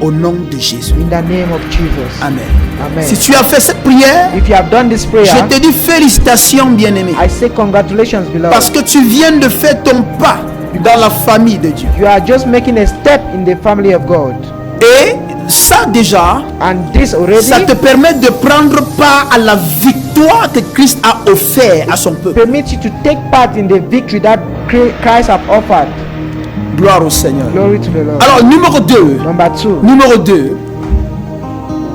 Au nom de Jésus. In the name of Jesus. Amen. Amen. Si tu as fait cette prière, If you have done this prayer, je te dis félicitations, bien-aimé. I say congratulations, Parce beloved. que tu viens de faire ton pas dans la famille de Dieu. You are just making a step in the family of God. Et ça déjà, And this already ça te permet de prendre part à la victoire que Christ a offert à son peuple. permits you to take part in the victory that Christ have offered. Gloire au Seigneur. Glory to the Lord. Alors, numéro 2. Number 2. Numéro 2.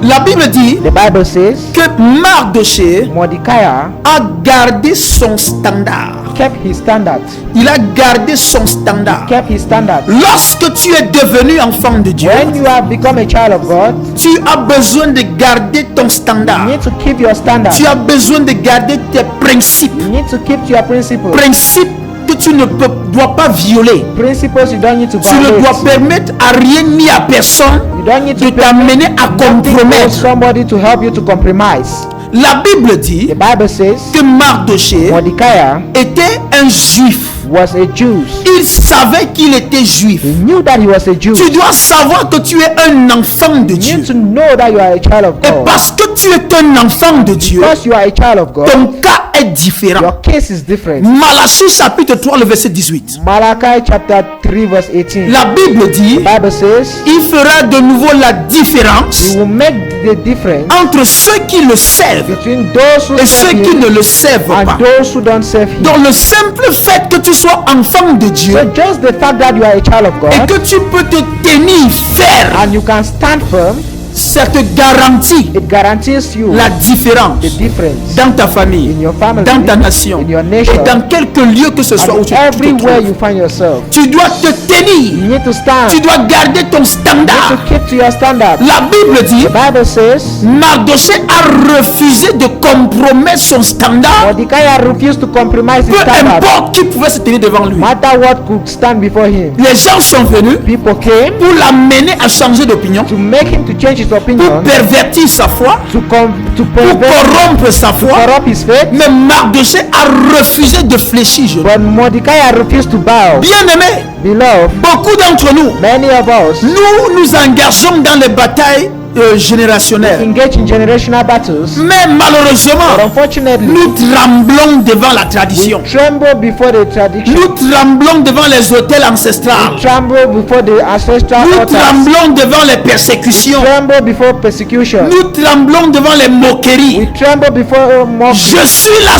La Bible dit The Bible says que Mardoché Mordecai a gardé son standard. kept his standard. Il a gardé son standard. Kept his standard. Lorsque tu es devenu enfant de Dieu, When you have become a child of God, tu as besoin de garder ton you standard. need to keep your standard. Tu as besoin de garder tes principes. You need to keep to your principles. Principes que tu ne dois pas violer. Principles you don't need to Tu ne dois violate. permettre à rien ni à personne You don't need de to t'amener à nothing for compromettre. somebody to help you to compromise. La Bible dit The Bible says que Mardoché Mordecai était un juif. was a Jew. Il savait qu'il était juif. He knew that he was a Jew. Tu dois savoir que tu es un enfant de You Dieu. need to know that you are a child of Et God. parce que tu es un enfant de Dieu, Because you are a child of God, ton cas est différent. your case is different. Malachie chapitre 3, le verset 18. Malachi chapter 3 verse 18. La Bible dit, The Bible says il fera de nouveau la différence he will make the difference entre ceux qui le servent between those who et serve ceux qui him ne le servent and pas. those who don't serve him. Dans le simple fait que tu sois enfant de Dieu So just the fact that you are a child of et God que tu peux te tenir ferme, and you can stand firm, ça te garantit it guarantees you la différence the difference dans ta famille, in your family, dans ta nation in your et nation, dans quelque lieu que ce soit où and tu te everywhere trouves. you find yourself. Tu dois te You tenir, need to stand. tu You dois garder ton need standard. to keep to your standard. La Bible dit, The Bible says Mardoché a refusé de compromettre son standard, Mordecai refused to compromise his peu standard. importe qui pouvait se tenir devant lui. No matter what could stand before him. Les gens sont venus People came pour l'amener à changer d'opinion, to make him to change his pour opinion, pervertir sa foi, to pour pervert, corrompre sa foi. corrupt his faith. Mais Mardoché a refusé de fléchir genou. But Mordecai refused to bow. Bien-aimés, Beloved, beaucoup d'entre nous, many of us nous engageons dans les batailles générationnelles. engage in generational battles, Mais but malheureusement, unfortunately, nous tremblons devant la tradition. tremble before the tradition, Nous tremblons devant les hôtels ancestrales. tremble before the ancestral Nous altars, tremblons devant les persécutions. tremble before persecution, Nous tremblons devant les moqueries. we tremble before mockery. Je suis là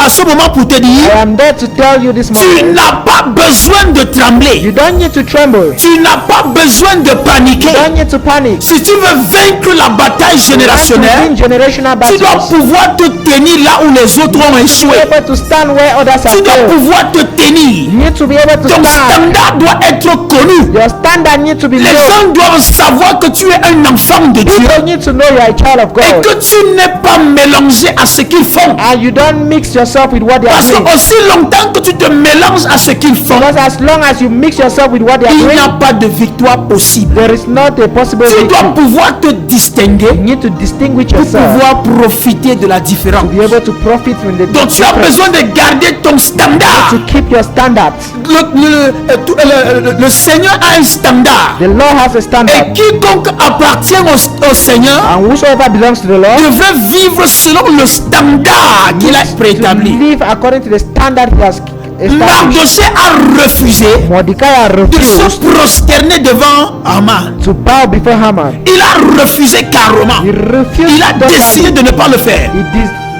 à ce moment pour te I dire, am there to tell you this tu morning, n'as pas besoin de you trembler. don't need to tremble, Tu n'as pas besoin de you paniquer. don't need to panic. Si tu veux vaincre la bataille You générationnelle, win generational tu dois battles. pouvoir te tenir là où les autres ont Be échoué. able to stand where others Tu have dois failed. pouvoir te tenir. You need to be able to Ton stand. standard doit être connu. Your standard needs to be Les known. gens doivent savoir que tu es un enfant de Dieu People need to know you are a child of et God, que tu n'es pas mélangé à ce qu'ils font. and you don't mix yourself with what they are Parce que doing. aussi longtemps que tu te mélanges à ce qu'ils font, Because as long as you mix yourself with what they are il n'y doing, a pas de victoire possible. there is not a possible Tu dois victory. pouvoir te distinguer You need to distinguish pour yourself, pouvoir profiter de la différence. be able to profit from the Donc tu as difference, besoin de garder ton standard. to keep your standards. Le Seigneur a un standard. The Lord has a Et standard, quiconque appartient au Seigneur and whosoever belongs to the Lord devrait vivre selon le standard qu'il a to préétabli. live according to the standard he has established. Mardoché a refusé Mordecai de se refused prosterner devant Haman. to bow before Haman. Il a refusé carrément. He refused Il a to do décidé that. de ne pas le faire.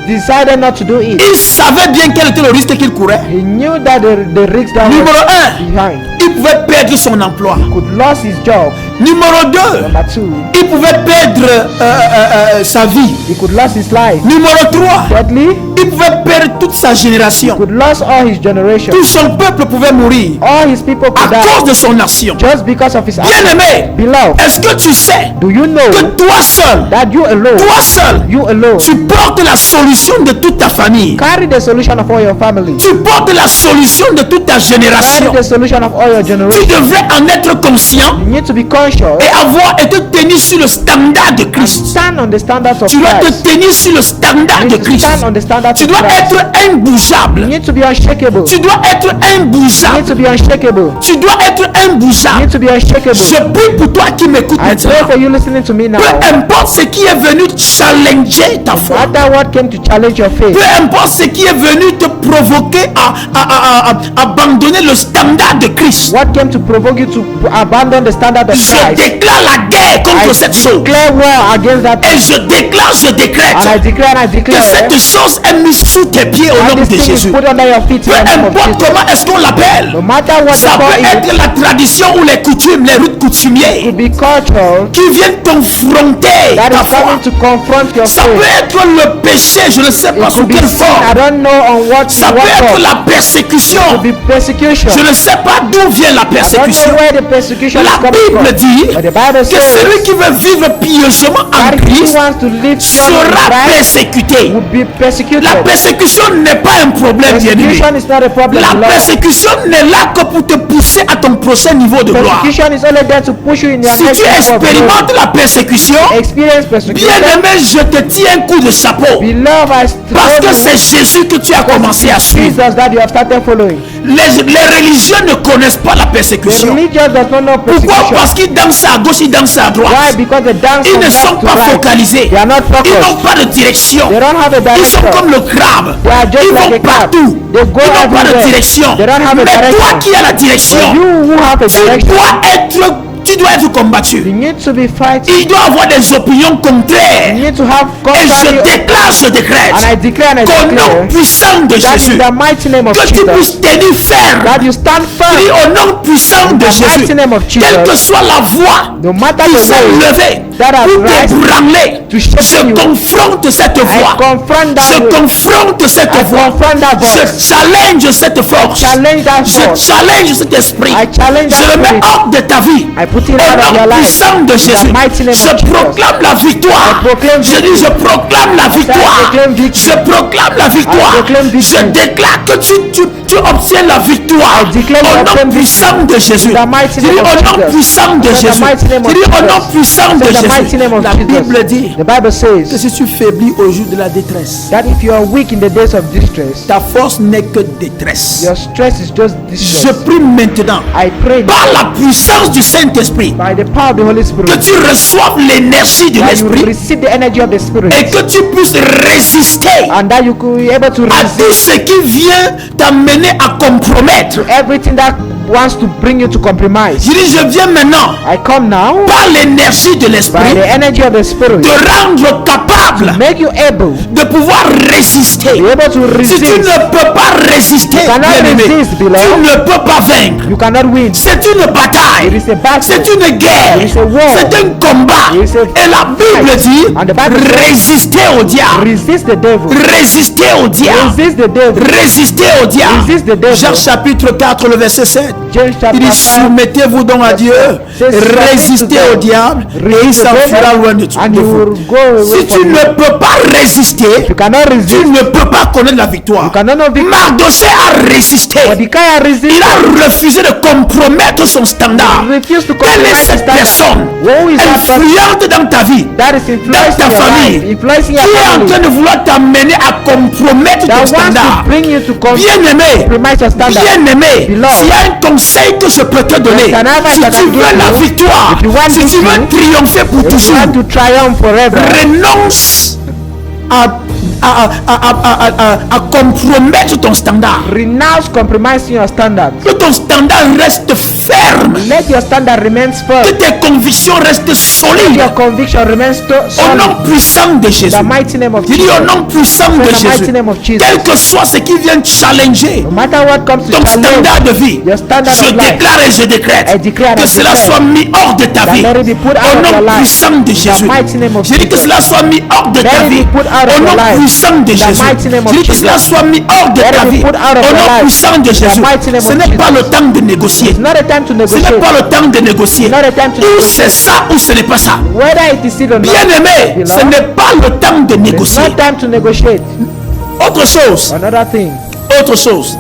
He decided not to do it. Il savait bien quel était le risque qu'il courait. He knew that the risk that Numéro was 1, behind il pouvait perdre son emploi. could lose his job. Numéro 2, Number 2, il pouvait perdre sa vie. he could lose his life. Numéro 3, Thirdly, il pouvait perdre toute sa génération. could lose all his generation. Tout son peuple pouvait mourir All his people à could die cause de son nation. just because of his action. Bien-aimé, Beloved, est-ce que tu sais do you que know toi seul, that you alone, tu portes la solution de toute ta famille. carry the solution of all your family, Tu portes la solution de toute ta carry génération. the solution of all your Tu generation. devrais en être conscient You need to be conscious et avoir été tenu sur le standard de and Christ. stand on the standards of Tu dois te Christ. tenir sur le standard You de need to Christ. stand on the standards Tu of dois Christ. être You imbougeable. need to be unshakable. Tu dois être You need imbougeable. to be unshakable. Tu dois être You imbougeable. need to be unshakable. Je prie pour toi qui m'écoutes I pray maintenant. for you listening to me now. Peu importe ce qui est venu challenger ta foi. Matter what came to challenge your faith, Peu importe ce qui est venu te provoquer à abandonner le standard de Christ. what came to provoke you to abandon the standard of Je Christ, déclare la guerre contre I cette chose. declare war against that, Et je décrète and I declare que cette chose est mis sous tes pieds au Why nom this de thing is Jésus. put under your feet Peu in the name of importe Jesus. comment est-ce qu'on l'appelle. No matter what Ça you peut call it, être la tradition ou les coutumes, les rites it coutumiers could be cultural qui viennent confronter that ta is foi. coming to confront your Ça peut faith. être le péché, je ne sais pas It sous could be quelle sin, I forme. don't know on what Ça peut être form. la It persécution. could be persecution. Je ne sais pas d'où vient la I don't persécution. know where the persecution is La coming Bible from. dit But the Bible que says celui qui veut vivre pieusement en that he Christ wants to live strong in sera Christ persécuté. will be persecuted. La persécution n'est pas un problème, bien-aimé. Persecution is not a problem. La beloved. persécution n'est là que pour te pousser à ton prochain niveau de gloire. Persecution is only there to push you in your Si next tu level of glory. expérimentes la persécution, Experience persecution. bien-aimé, je te tiens un coup de chapeau. Beloved, I Parce que struggle c'est Jésus que tu as commencé à suivre. Jesus that you have started following. Les religieux ne connaissent pas la The persécution. religious does not know Pourquoi? persecution. Parce qu'ils dansent à gauche, ils dansent à droite. Why? Because they dance Ils from ne left sont to pas right. focalisés. They are not Ils focused. n'ont pas de direction. They don't have a Ils sont direction. comme le crabe. They are just Ils like vont a crab. partout. They go Ils n'ont pas de everywhere. direction. They don't have a Mais toi direction. qui as la But direction, you who have a direction, tu dois être combattu. you need to be fighting. Il doit avoir des opinions You contraires. need to have Et je contrary. déclare, je décrète And I declare and I qu'au nom declare puissant de that in Jésus, the mighty name of que tu Jesus, puisses tenir ferme. that you stand Et firm au nom puissant de in the Jésus, mighty name of quelle que Jesus. soit la voix No matter qui the s'est way levée that has pour risen t'ébranler, to shake je you, confronte cette I voix. confront that Je way. confronte cette I voix. confront that Je voice. challenge cette force. Challenge that Je force. challenge cet esprit. I challenge Je that le mets spirit. hors de ta vie. I put it Au out of your nom life. puissant de Jésus. the mighty name of Je Jesus. proclame la victoire. I proclaim Je dis, je proclame la victoire. proclaim victory. Je proclame la victoire. I proclaim victory. Je déclare que tu obtiens la victoire. I declare you Au obtain nom puissant de Jésus. the mighty Je dis, name of au nom Jesus. puissant de In the Jésus. mighty name of Je dis, au nom Jesus. puissant de In the mighty Jésus. name of La Jesus. Bible dit The Bible que says si tu faiblis au jour de la détresse, that if you are weak in the days of distress, ta force n'est que détresse. your stress is just Je distress. prie maintenant, I pray par la puissance du Saint-Esprit, by the power of the Holy que Spirit tu reçoives l'énergie de that you l'Esprit receive the energy of the Spirit et que tu puisses résister and that you could be able to à resist tout ce qui vient t'amener à compromettre. everything that wants to bring you to compromise. Je dis, je viens maintenant, I come now par l'énergie de by l'Esprit, the energy of the Spirit te rendre capable make you able de pouvoir résister. be able to Si tu resist. ne peux pas résister, You cannot bien-aimé, resist, tu beloved. ne peux pas vaincre. You cannot win. C'est une It bataille. is a battle. C'est une guerre. It is a war. C'est un combat. It is a Et la Bible fight. dit, And the Bible says, résister au diable. Resist the devil. Résister au diable. Resist the devil. Résister au diable. Resist the devil. Jacques chapitre 4, le verset 7. James chapter Il dit, 5. soumettez-vous à Dieu. Says, Résistez submit to au God. diable. Et il Resist the s'enfuira devil, loin de and de you vous. will go away Si tu from you. ne peux pas résister, You cannot tu resist. ne peux pas connaître la victoire. You cannot know victory. Mardoché a résisté. Mordecai resisted. Il a refusé de compromettre son standard. He refused to Quelle est compromise his cette standard. personne Who is that person influente dans ta vie, that is dans influencing ta your famille, life, influencing qui your est en train family, de vouloir t'amener à compromettre that ton wants standard? to bring you to Bien-aimé, compromise your standard? bien-aimé, Beloved. s'il y a un conseil que je peux te donner, There's an advice si that I tu can veux give la you. victoire, If you want si tu veux victory, triompher pour If you toujours, want to triumph forever, renonce à compromettre ton standard. renounce compromising your standards. Que ton standard reste ferme. Let your standard remain Que firm. tes convictions restent Let solides. your conviction remain Au solid. nom puissant de Jésus. The mighty name of Je dis Jesus. au nom puissant de In the Jésus. mighty name of Jesus. Quel que soit ce qui vient challenger No matter what comes to ton challenge standard de vie, your standard je of life, déclare et je décrète I declare and que I cela declare soit mis hors de ta that vie. let it be put out Au of your nom life. puissant de In the Jésus. mighty name of Je dis que Jesus. cela soit mis hors de Let ta it be vie. put out of Au your nom life. puissant de In the Jésus. mighty name of Je dis que Jesus. cela soit mis hors de Let ta it be vie. put out of Au your nom life. puissant de In the Jésus. mighty name Ce of n'est pas Jesus. le temps de négocier. It's not a time to Ce n'est negotiate. pas le temps de négocier. Not a time to Ou negotiate. c'est ça ou ce n'est pas ça. Whether it is still or not, Bien-aimé, You know? ce n'est pas le temps de it's négocier. not time to negotiate. Autre chose, Another thing, autre chose.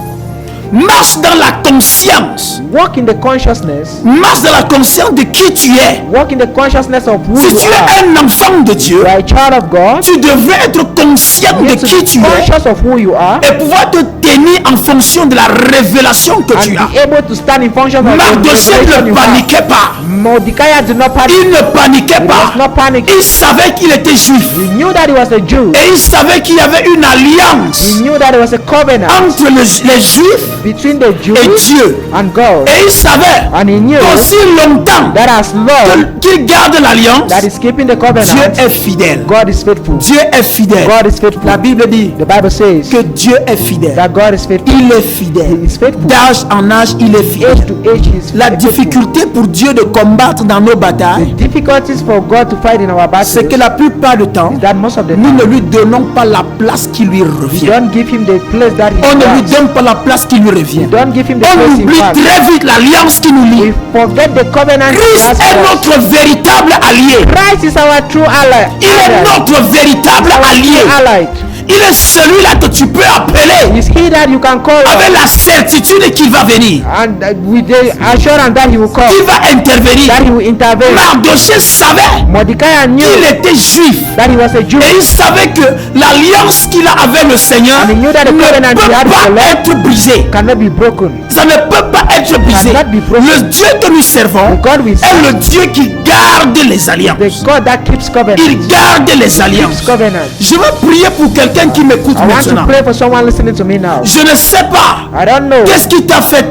Marche dans la conscience. walk in the consciousness. Marche dans la conscience de qui tu es. Walk in the consciousness of who Si you tu are. es un enfant de Dieu, You are a child of God. tu devrais être conscient You de need to qui be tu es conscious of who you are et pouvoir te tenir en fonction de la révélation que and tu as. be able to stand in function of the Mardoché revelation ne you have. paniquait pas. Mordecai did not panic. Il ne paniquait He was pas. not panicking. Il savait qu'il était juif. He knew that he was a Jew. Et il savait qu'il y avait une alliance He knew that it was a covenant entre les juifs between the et Jews Dieu. and God. Et il savait And he knew qu'aussi longtemps that as long qu'il garde l'alliance, that is keeping the Dieu covenant, est fidèle. God is faithful. Dieu est fidèle. God is faithful. La Bible dit The Bible says que Dieu est fidèle. that God is faithful. Il est He fidèle. is faithful. D'âge en âge, il est fidèle. Age to age, he is La faithful. difficulté pour Dieu de combattre dans nos The batailles, difficulties for God to fight in our c'est que battles la plupart du temps, is that most of the nous ne time lui donnons pas la place qui lui we revient. don't give him the place that he On ne lui wants. donne pas la place qui lui revient. Don't give him the On place he oublie wants. très vite l'alliance qui nous lie. We forget the covenant he Christ has est with us. notre véritable allié. Christ is our true ally. Il est notre véritable allié. Allied. Il est celui-là que tu peux appeler Is he that you can call avec on, la certitude qu'il va venir, and with the assurance that he will come, qu'il va intervenir. that he will intervene. Mardochée savait Mordecai knew qu'il était juif. that he was a Jew, Et il savait que l'alliance qu'il a avec le Seigneur And he knew that the ne covenant peut he had with the pas Lord être brisé. cannot be broken. Ça ne peut pas être brisé. Cannot be broken. Le Dieu que nous servons The God we est serve, le Dieu qui garde les alliances. the God that keeps covenant, Il garde les keeps alliances. covenant. Je veux prier pour quelqu'un qui m'écoute I want to maintenant. pray for someone listening to me now. Je ne sais pas I don't know qu'est-ce qui t'a fait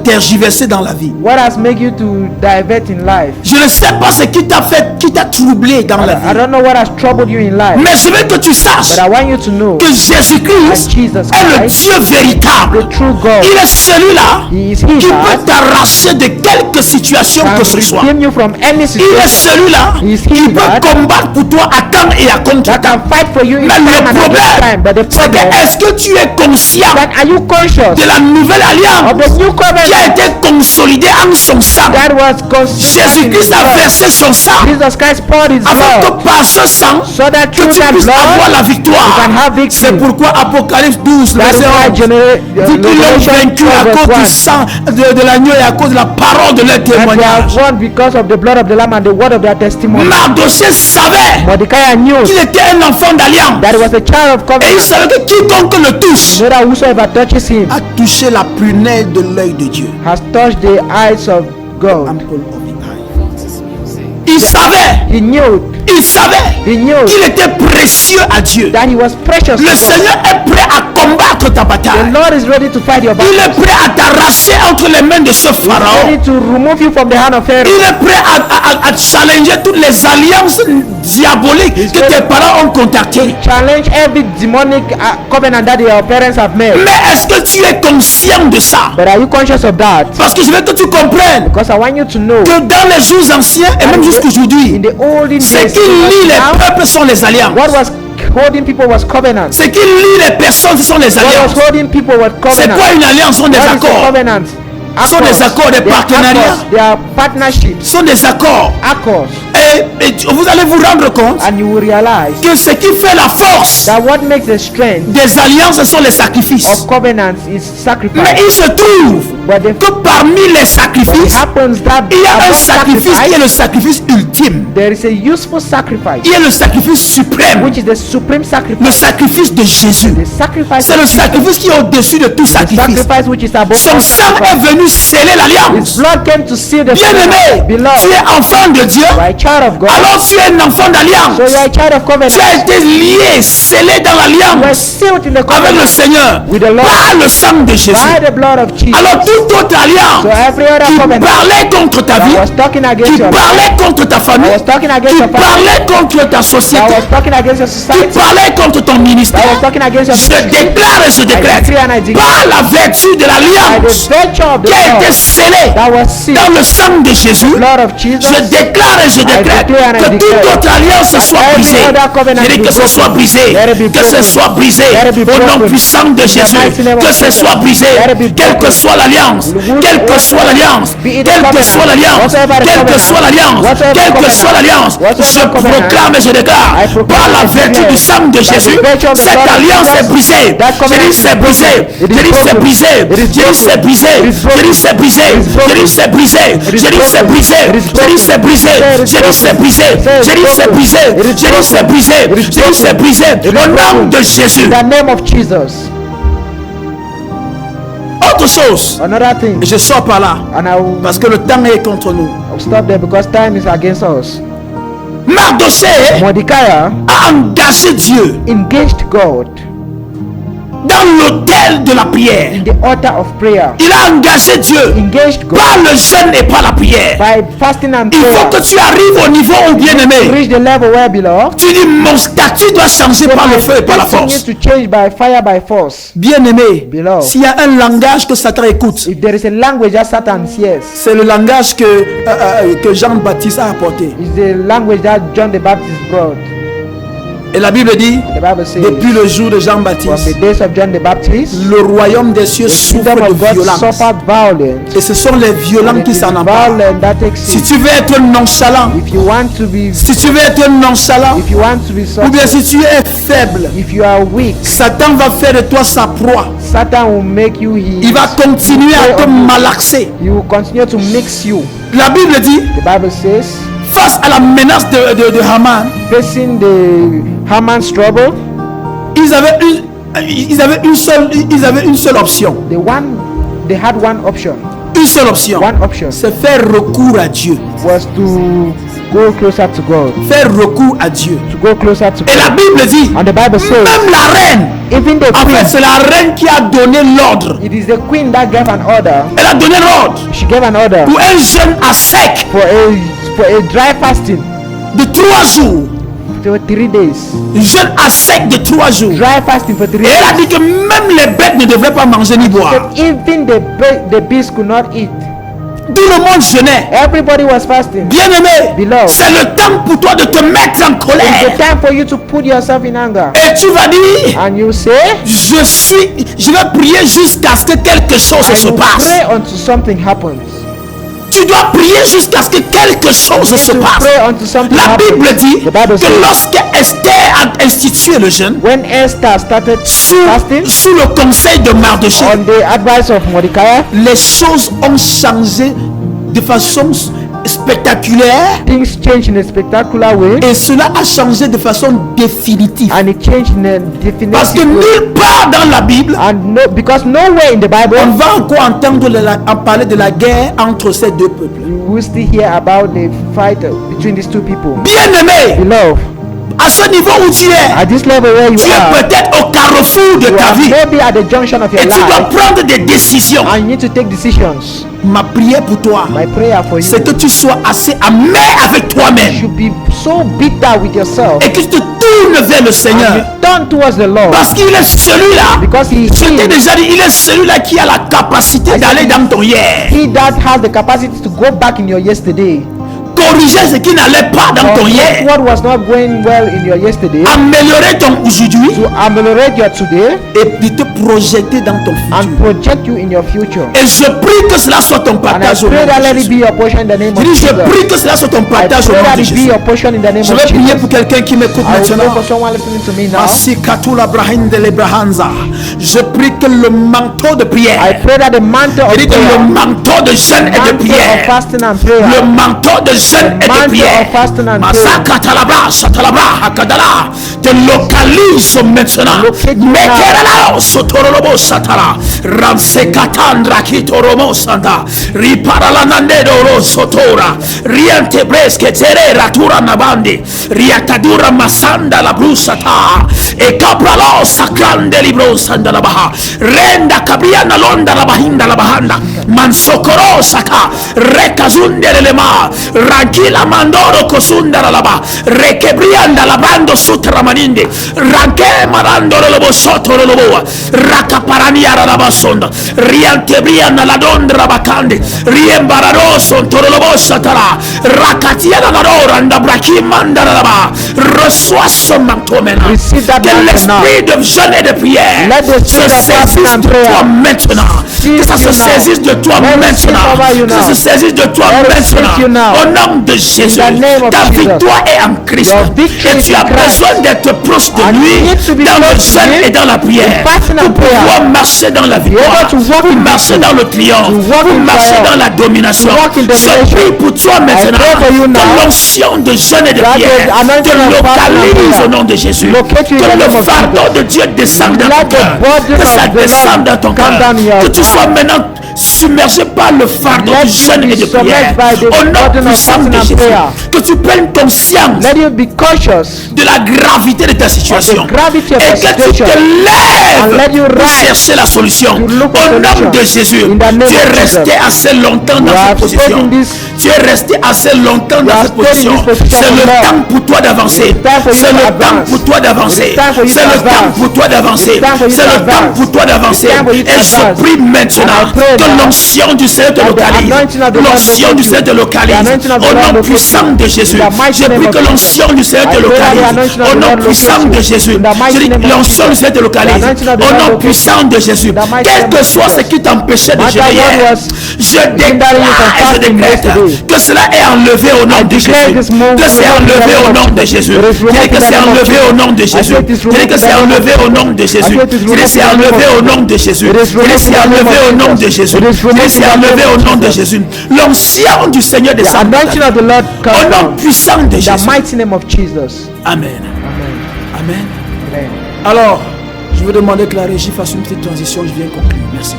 tergiverser dans la vie. what has made you to divert in life. Je ne sais pas ce qui t'a fait, qui t'a troublé dans la I vie. don't know what has troubled you in life. Mais je veux que tu saches But I want you to know que Jésus-Christ that Jesus est le Christ, Dieu véritable. the true God, Il est celui-là He is qui he peut that t'arracher de quelque situation can que ce soit. redeem you from any Il est situation, celui-là He is qui he peut that- combattre pour toi à temps et à that contre-temps. can fight for you in Mais time le and against time. But problème, the c'est que problem est-ce que tu es conscient that are you conscious de la nouvelle of alliance the new qui a covenant été consolidée en son sang? that was consistent in Jésus-Christ his a blood? versé son sang Jesus Christ poured his afin blood que par ce sang, so that que through tu that puisses avoir blood la victoire. you can have victory. C'est pourquoi Apocalypse 12, That is verset why 11, dit qu'ils l'ont Revelation vaincu 12 à verse cause du 1 sang de l'agneau et à cause de la parole de leur that they have témoignage. won because of the blood of the Lamb and the word of their testimony. Mardochée savait Mordecai knew qu'il était un enfant d'alliance. that he was a child of Et il covenant. savait que quiconque le touche So that whosoever touches him a touché la prunelle de l'œil de Dieu. has touched the eyes of God. Apple of the eye. Il savait, He knew il savait He knew qu'il était précieux à Dieu. that he was precious. Le Seigneur est prêt à combattre ta The bataille. Lord is ready to fight your Il battle. est prêt à t'arracher entre les mains de ce pharaon. Ready to remove you from the hand of Pharaoh. Il est prêt à challenger toutes les alliances diaboliques que tes parents ont contactées. Challenge every demonic covenant that your parents have made. Mais est-ce que tu es conscient de ça? But are you conscious of that? Parce que je veux que tu comprennes Because I want you to know que dans les jours anciens et même in jusqu'aujourd'hui, the olden ce days, qui lie les now, peuples sont les alliances. what was holding people was covenant. Ce qui lie les personnes, ce sont les What was alliances. holding people was C'est covenant. quoi une alliance? Ce sont des What is a accords. covenant? Ce sont des accords, des They are partenariats. accords. They are partnerships. Ce sont des accords. Accords. Et vous allez vous rendre compte And you will realize que ce qui fait la force that what makes the strength des alliances, ce sont les sacrifices. of covenants is Mais sacrifice. il se trouve But the que parmi les But it sacrifices, happens that il y a un above sacrifice qui est le sacrifice ultime. there is a useful sacrifice, Il y a le sacrifice suprême, which is the supreme le sacrifice. sacrifice de Jésus. The sacrifice, C'est le sacrifice qui est au-dessus de tout the sacrifice. sacrifice which is above Son all sang est sacrifice. venu sceller His l'alliance. blood came to seal the Bien-aimé, covenant. Beloved, tu es enfant de Dieu, you are a child of God, alors tu es un enfant d'alliance. so you are a child of Tu covenant. as été lié, scellé dans You are l'alliance sealed in the avec le covenant Seigneur with the Lord par le sang de Jésus. by the blood of Jesus. Alors toute autre So alliance every other qui covenant parlait contre ta that vie, was talking against qui your life, parlait contre ta that famille, was talking against qui your family, parlait contre ta that société, was talking against your qui society, parlait contre ton that was ministère, talking against your je ministry, déclare et je décrète decree and I declare par la vertu de by the l'alliance virtue of the qui a été blood scellée that was sealed, dans le sang de Jésus, blood of Jesus. je déclare et je décrète declare and I que toute declare autre alliance that soit every brisée. other covenant Je dis be que ce broken. soit brisé, Let it be que ce broken. soit brisé Let it be au nom broken. puissant de Jésus, mighty name of que ce Jesus. soit brisé, Let it be quelle que broken. soit l'alliance, quelle que soit l'alliance, Be it quelle que covenant. soit l'alliance, Whatever the quelle que covenant. soit l'alliance, Whatever quelle que covenant. soit l'alliance, Whatever je covenant. proclame et je déclare I proclaim par la and vertu declare du sang de by the Jésus, virtue of the cette blood of alliance Jesus, est brisée. that Je covenant dis is c'est brisé, broken. It je is dis c'est broken. brisé, It is je dis broken. c'est brisé, It is je broken. dis c'est brisé, It is je dis c'est brisé, It is je dis c'est broken. brisé, It is je dis c'est brisé, broken. je dis c'est brisé, je dis c'est brisé, It is je dis c'est brisé, It is je dis c'est brisé, It is au nom broken. de Jésus. In the name of Jesus. Autre chose, Another thing, et je sors par là and I will parce que le temps est contre nous. stop there because time is against us. Mardochée Mordecai a engagé Dieu engaged God dans l'autel de la prière. in the altar of prayer. Il a engagé Dieu Engaged God par le jeûne et par la prière. by fasting and Il faut que prayer. tu arrives au niveau où, bien aimé, Reach the level where, beloved, tu dis mon statut doit changer par le feu et par la destiny force. to change by fire, by force. Bien aimé, Beloved. s'il y a un langage que Satan écoute, If there is a language that Satan hears, c'est le langage que Jean-Baptiste a apporté. it's the language that John the Baptist brought. Et la Bible dit, The Bible says, depuis le jour de from Jean-Baptiste, the days of John the Baptist, le royaume des cieux the souffre kingdom de of God violence. suffered violence. Et ce sont les violents And it qui is s'en emparent. violence that takes Si it. tu veux être nonchalant, If you want to be, si tu veux être nonchalant, if you want to be ou bien successful, si tu es faible, if you are weak, Satan va faire de toi sa proie. Satan will make you Il va his. continuer à te malaxer. He will continue to mix you. La Bible dit, The Bible says, face à la menace de Haman, facing the Haman's trouble, ils avaient une seule option. they had one option. Une seule option. One option C'est faire recours à Dieu. was to go closer to God. Faire recours à Dieu. To go closer to Et la God. Bible dit, And the Bible says, même la reine, even the en fait, queen, c'est la reine qui a donné l'ordre. it is the queen that gave an order. Elle a donné l'ordre She gave an order pour un jeûne à sec for a dry fasting de 3 jours. for 3 days. Jeûne à sec de 3 jours. Dry fasting for 3 Et elle a days. dit que même les bêtes ne devraient pas manger ni boire. That even the beasts could not eat. Tout le monde jeûnait. Everybody was fasting. Bien aimé, Beloved. c'est le temps pour toi de te mettre en It's colère. the time for you to put yourself in anger. Et tu vas dire, And you say, je vais prier jusqu'à ce que quelque chose I se will passe. pray until something happens. Tu dois prier jusqu'à ce que quelque chose You se need to passe. pray until something La Bible happens. dit The Bible que says, lorsque Esther a institué le jeûne, when Esther started fasting sous le conseil de Mardochée, on the advice of Mordecai, les choses ont changé de façon spectaculaire things changed in a spectacular way, et cela a changé de façon définitive. and it changed in a Parce que definitive way. nulle part dans la Bible, And no, because nowhere in the Bible on va encore entendre en parler de la guerre entre ces deux peuples. you will still hear about the fight between these two people. Bien-aimé, Beloved, à ce niveau où tu es, at this level where you tu es are, peut-être au carrefour de you ta are vie maybe at the junction of your et tu dois life, prendre des décisions. and you need to take decisions. Ma prière pour toi, My prayer for you c'est que tu sois assez amer avec toi-même should be so bitter with yourself et que tu te tournes vers le and Seigneur. you turn towards the Lord, Parce qu'il est celui-là, because he je t'ai is déjà dit, il est celui-là qui a la capacité d'aller dans ton hier, he that has the capacity to go back in your yesterday, corriger ce qui n'allait pas dans ton hier, what was not going well in your yesterday, améliorer ton aujourd'hui to ameliorate your today et de te projeter dans ton and futur. project you in your future. Et je prie que cela soit ton And I partage au nom pray that de let it Jésus. be your portion in the name Je of dis, je Jesus. prie que cela soit ton I partage au pray nom that de it be Jésus. your portion in the name Je of vais prier Jesus. pour quelqu'un qui m'écoute I will pray maintenant. for someone listening to me now. Masikatula Brahinda Lebrahanza. Je prie que le manteau de I prière, pray that the mantle of je dis que le prayer, manteau de jeûne et de mantle of prière, fasting and le prayer, manteau de jeûne et de mantle prière, of fasting and Masaka Talabra, Satalabra, Hakadala, te localise maintenant. Locate you Mekerala, Sotorolobo Satara, Ramsekatandra Kitoromo Santa, Riparala Nandero Sotora, Riante Bresche Tere Ratura Nabandi, Riatadura Masanda la Brusata, e Capralo Sacrande Libro Sanda la Baha, Renda Cabriana Londa la Bahinda la Bahanda, Mansokoro Saka, Recazunde Lema, Ranchila Mandoro Cosunda la Laba, Rekebrianda la Bando Sutramanindi, Ranke Marando Lobo Soto Lobo, Rakaparania la Basonda, Riantebriana la Dondra Bacandi, Riembararoso Torolobo Satara, Rakatiana la Rora, and Brachimanda la Ba, reçois ce manteau maintenant. Receive that Que mantle l'esprit de jeûne et de prière Let the se spirit of fasting saisisse and de prayer toi maintenant. Que ça se you now. saisisse de toi Let it slip maintenant. over you Que ça now. se saisisse de toi Let it slip you maintenant. now. Au nom de Jésus. In the name of Ta Jesus. victoire est en Christ. Your victory Et is tu in as Christ. besoin d'être proche de And you lui need to be dans le close to jeûne him et dans la prière. in fasting and Pour pouvoir prayer. marcher dans la Be victoire. able to walk Pour in marcher victory. dans le triomphe. To walk Pour in marcher triumph. dans la domination. To walk in Je domination. prie pour toi maintenant. pray for you now. Que l'onction de jeûne et de That prière the anointing te of fasting and localise prayer au nom de Jésus. locate you in Que the le name of fardeau Jesus. de Dieu descende dans ton Let the cœur. burden Que of ça the Lord descende dans ton come cœur. down in your Que tu sois heart. maintenant submergé par le fardeau Let du jeûne you et be de prière. submerged by the Au nom burden of puissant fasting de and Jésus, prayer. que tu prennes conscience Let you be conscious de la gravité de ta situation of the gravity of et your que tu situation. te And let you lèves pour rise chercher la solution. to look for Au nom solution. de Jésus, In the name tu es of resté Jesus. assez longtemps You dans have cette stayed position. in this- Tu es resté assez longtemps You dans have cette stayed in position. this position C'est for le long. temps pour toi d'avancer. It is time for you C'est to le temps advance. pour toi d'avancer. It is time for you C'est to le temps advance. pour toi d'avancer. It is time for you C'est to le temps advance. pour toi d'avancer. It is time for you to Et je advance. prie maintenant And I pray que now l'onction du Seigneur te that the localise. anointing of the Lord L'onction locate du you. Seigneur te The localise. anointing of the Au Lord nom locate puissant you. de Jésus. In the mighty Je name prie of que Jesus. l'onction du Seigneur te I pray that the localise. anointing of Au the nom Lord locate puissant you. de Jésus. In the mighty Je dis name of l'onction du Jesus. Seigneur te localise. The anointing of the Au Lord nom locate puissant you. de Jésus. In the mighty Quel name que of soit ce Jesus. qui t'empêchait de Matter jeûner what hier, was je hindering you from déclare et je fasting décrète yesterday. que cela est enlevé au nom I de declare Jésus. this moment Que c'est removed in the enlevé name au of nom de Jesus. Jésus. It is Je dis removed que in the c'est name of enlevé Jesus. au nom de I Jésus. say it is Je dis removed que in c'est the name of enlevé au Jesus. nom de I Jésus. say it is Je dis que removed c'est in the name enlevé of au nom Jesus. de Jésus. It is Je dis que removed c'est in the name enlevé of au nom de Jesus. Jésus. It is Je dis que removed c'est in the enlevé name au of nom de Jesus. Jésus. L'onction du Seigneur The descend. anointing of the Lord Au comes nom down. puissant de In the Jésus. mighty name of Jesus. Amen. Amen. Amen. Amen. Alors, je veux demander que la régie fasse une petite transition. Je viens conclure. Merci.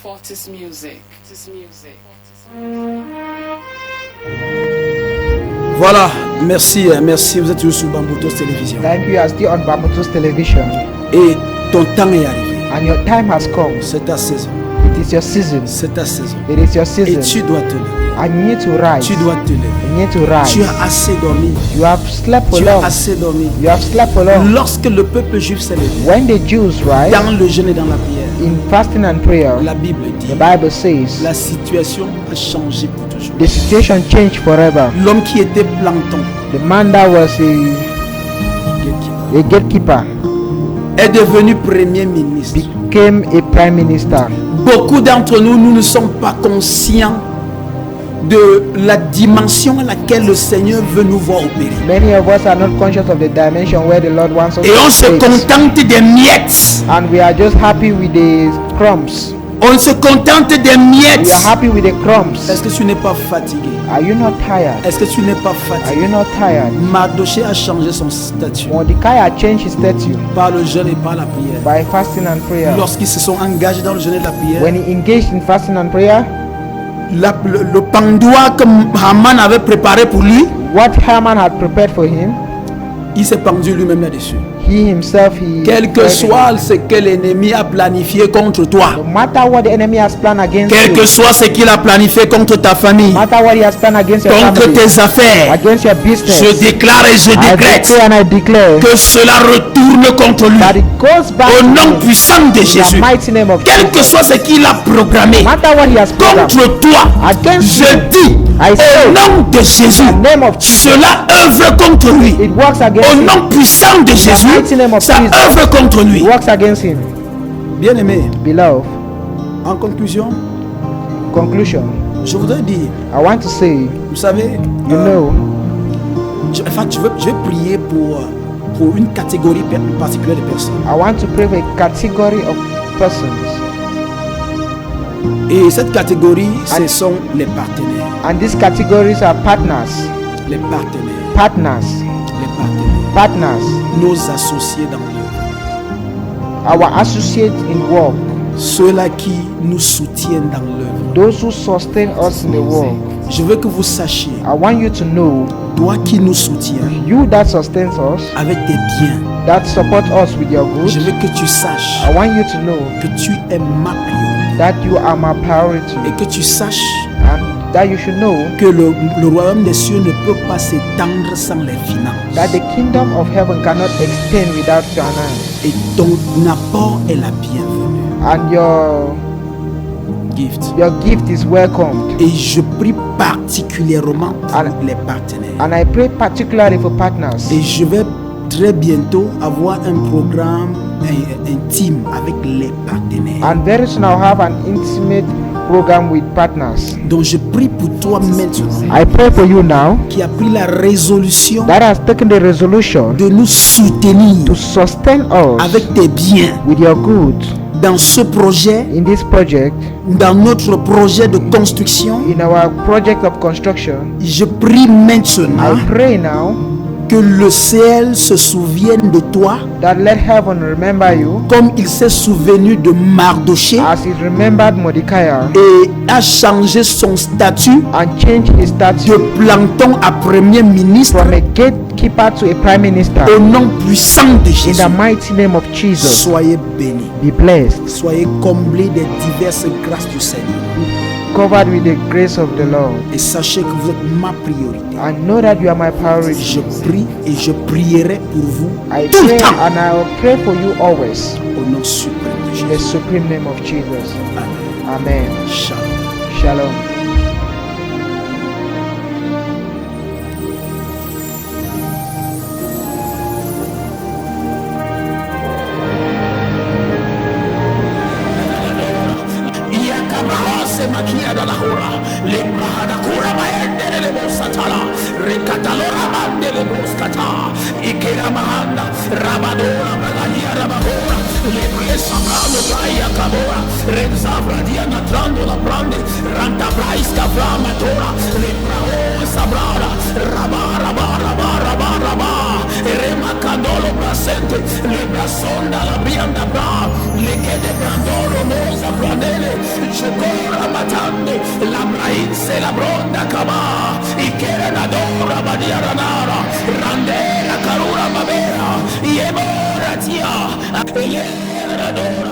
Fortis Music. Fortis Music. Voilà. Merci. Merci. Vous êtes toujours sur Bambutos Télévision. Thank you. You are still on Bambutos Television. Et ton temps est arrivé. And your time has come. C'est ta saison. It is your season. C'est ta saison. It is your Et season. tu dois te lever. And you need to rise. Tu dois te lever. You need to rise. Tu as assez dormi. You have slept for Tu as long. assez dormi. You have slept for long. Lorsque le peuple juif s'est levé, When the Jews rise dans le jeûne et dans la prière, in fasting and prayer, la Bible dit, the Bible says la situation a changé pour toujours. the situation changed forever. L'homme qui était planton, The man that was a gatekeeper est devenu premier ministre. became a prime minister. Beaucoup d'entre nous, nous ne sommes pas conscients de la dimension à laquelle le Seigneur veut nous voir opérer. Many of us are not conscious of the dimension where the Lord wants us Et on to se operate. contente des miettes. And we are just happy with the crumbs. On se contente des We miettes. are happy with the crumbs. Est-ce que tu n'es pas fatigué? Are you not tired? Est-ce que tu n'es pas Are fatigué? you not tired? Mardoché a changé son statut Mordecai had changed his statue par le jeûne et par la prière. by fasting and prayer. Lorsqu'ils se sont engagés dans le jeûne et la prière, When he engaged in fasting and prayer, le pendoir que Haman avait préparé pour lui, what Haman had prepared for him, il s'est pendu lui-même là-dessus. he himself, he Quel que soit ce que l'ennemi a planifié contre toi, no matter what the enemy has planned against quel que you, soit ce qu'il a planifié contre ta famille, no matter what he has planned against your contre family, tes affaires, against your business, je déclare et je I décrète declare and I declare que cela retourne contre lui. that it goes back Au to nom him puissant de in the Jésus. mighty name of Quel que Jesus. soit ce qu'il a programmé No matter what he has programmed contre toi, against je you, dis I au say nom de Jésus, in the name of Jesus, cela œuvre contre lui. it works against Au him. nom puissant de Jésus, mighty name of ça Jesus. œuvre contre lui. It works against him. Bien-aimé, Beloved, en conclusion, conclusion, je voudrais dire, I want to say, vous savez, you know, je vais prier pour une catégorie particulière de personnes. I want to pray for a category of persons, Et cette catégorie, ce sont les partenaires. and these categories are partners, Les partenaires. partners, Les partenaires. partners, Nos associés dans l'œuvre. our associates in work, Ceux-là qui nous soutiennent dans l'œuvre. those who sustain us in the world. Je veux que vous sachiez, I want you to know, toi qui nous soutiens you that sustains us, avec tes biens, that support us with your goods, je veux que tu saches I want you to know que tu es ma priorité that you are my priority, et que tu saches and that you should know que le royaume des cieux ne peut pas s'étendre sans les finances. that the kingdom of heaven cannot extend without finance, Et ton apport est la bienvenue. and your gift is welcomed. Et je prie particulièrement pour les partenaires. And I pray particularly for partners. Et je vais très bientôt avoir un programme intime avec les partenaires. And very soon I'll have an intimate program with partners. Donc je prie pour toi maintenant I pray for you now qui a pris la résolution that has taken the resolution de nous soutenir to sustain us avec tes biens with your goods dans ce projet, in this project, dans notre projet de construction. in our project of construction. Je prie maintenant I pray now que le ciel se souvienne de toi that let heaven remember you comme il s'est souvenu de Mardoché as it remembered Mordecai et a changé son statut and changed his de status planton à premier ministre from a gatekeeper to a prime minister. au nom puissant de In Jésus. the mighty name of Jesus, Soyez bénis, be blessed, soyez comblés des diverses grâces du Seigneur covered with the grace of the Lord, et sachez que vous êtes ma priorité. and know that you are my priority. Je prie et je prierai pour vous I tout le pray temps and I will pray for you always. au nom suprême de In the Jésus. supreme name of Jesus. Amen. Amen. Shalom. Shalom. Yakabrahase makia da lahura limrahada kura maende le bosatala rekatalora mande le boskata ikera mahanda rabadora bragania rabahora le presa brano braya kabora rezabra dia natrando la brande ranta braiska vrama tora le brao sabrara rabara bara bara bara ba rema candolo brasente le brasonda la bianda bra le che de brandoro mosa brandele Chokora matande la brainse la bronda kama ikera na dora badiara nara randera karura mabera yemora tia akele na dora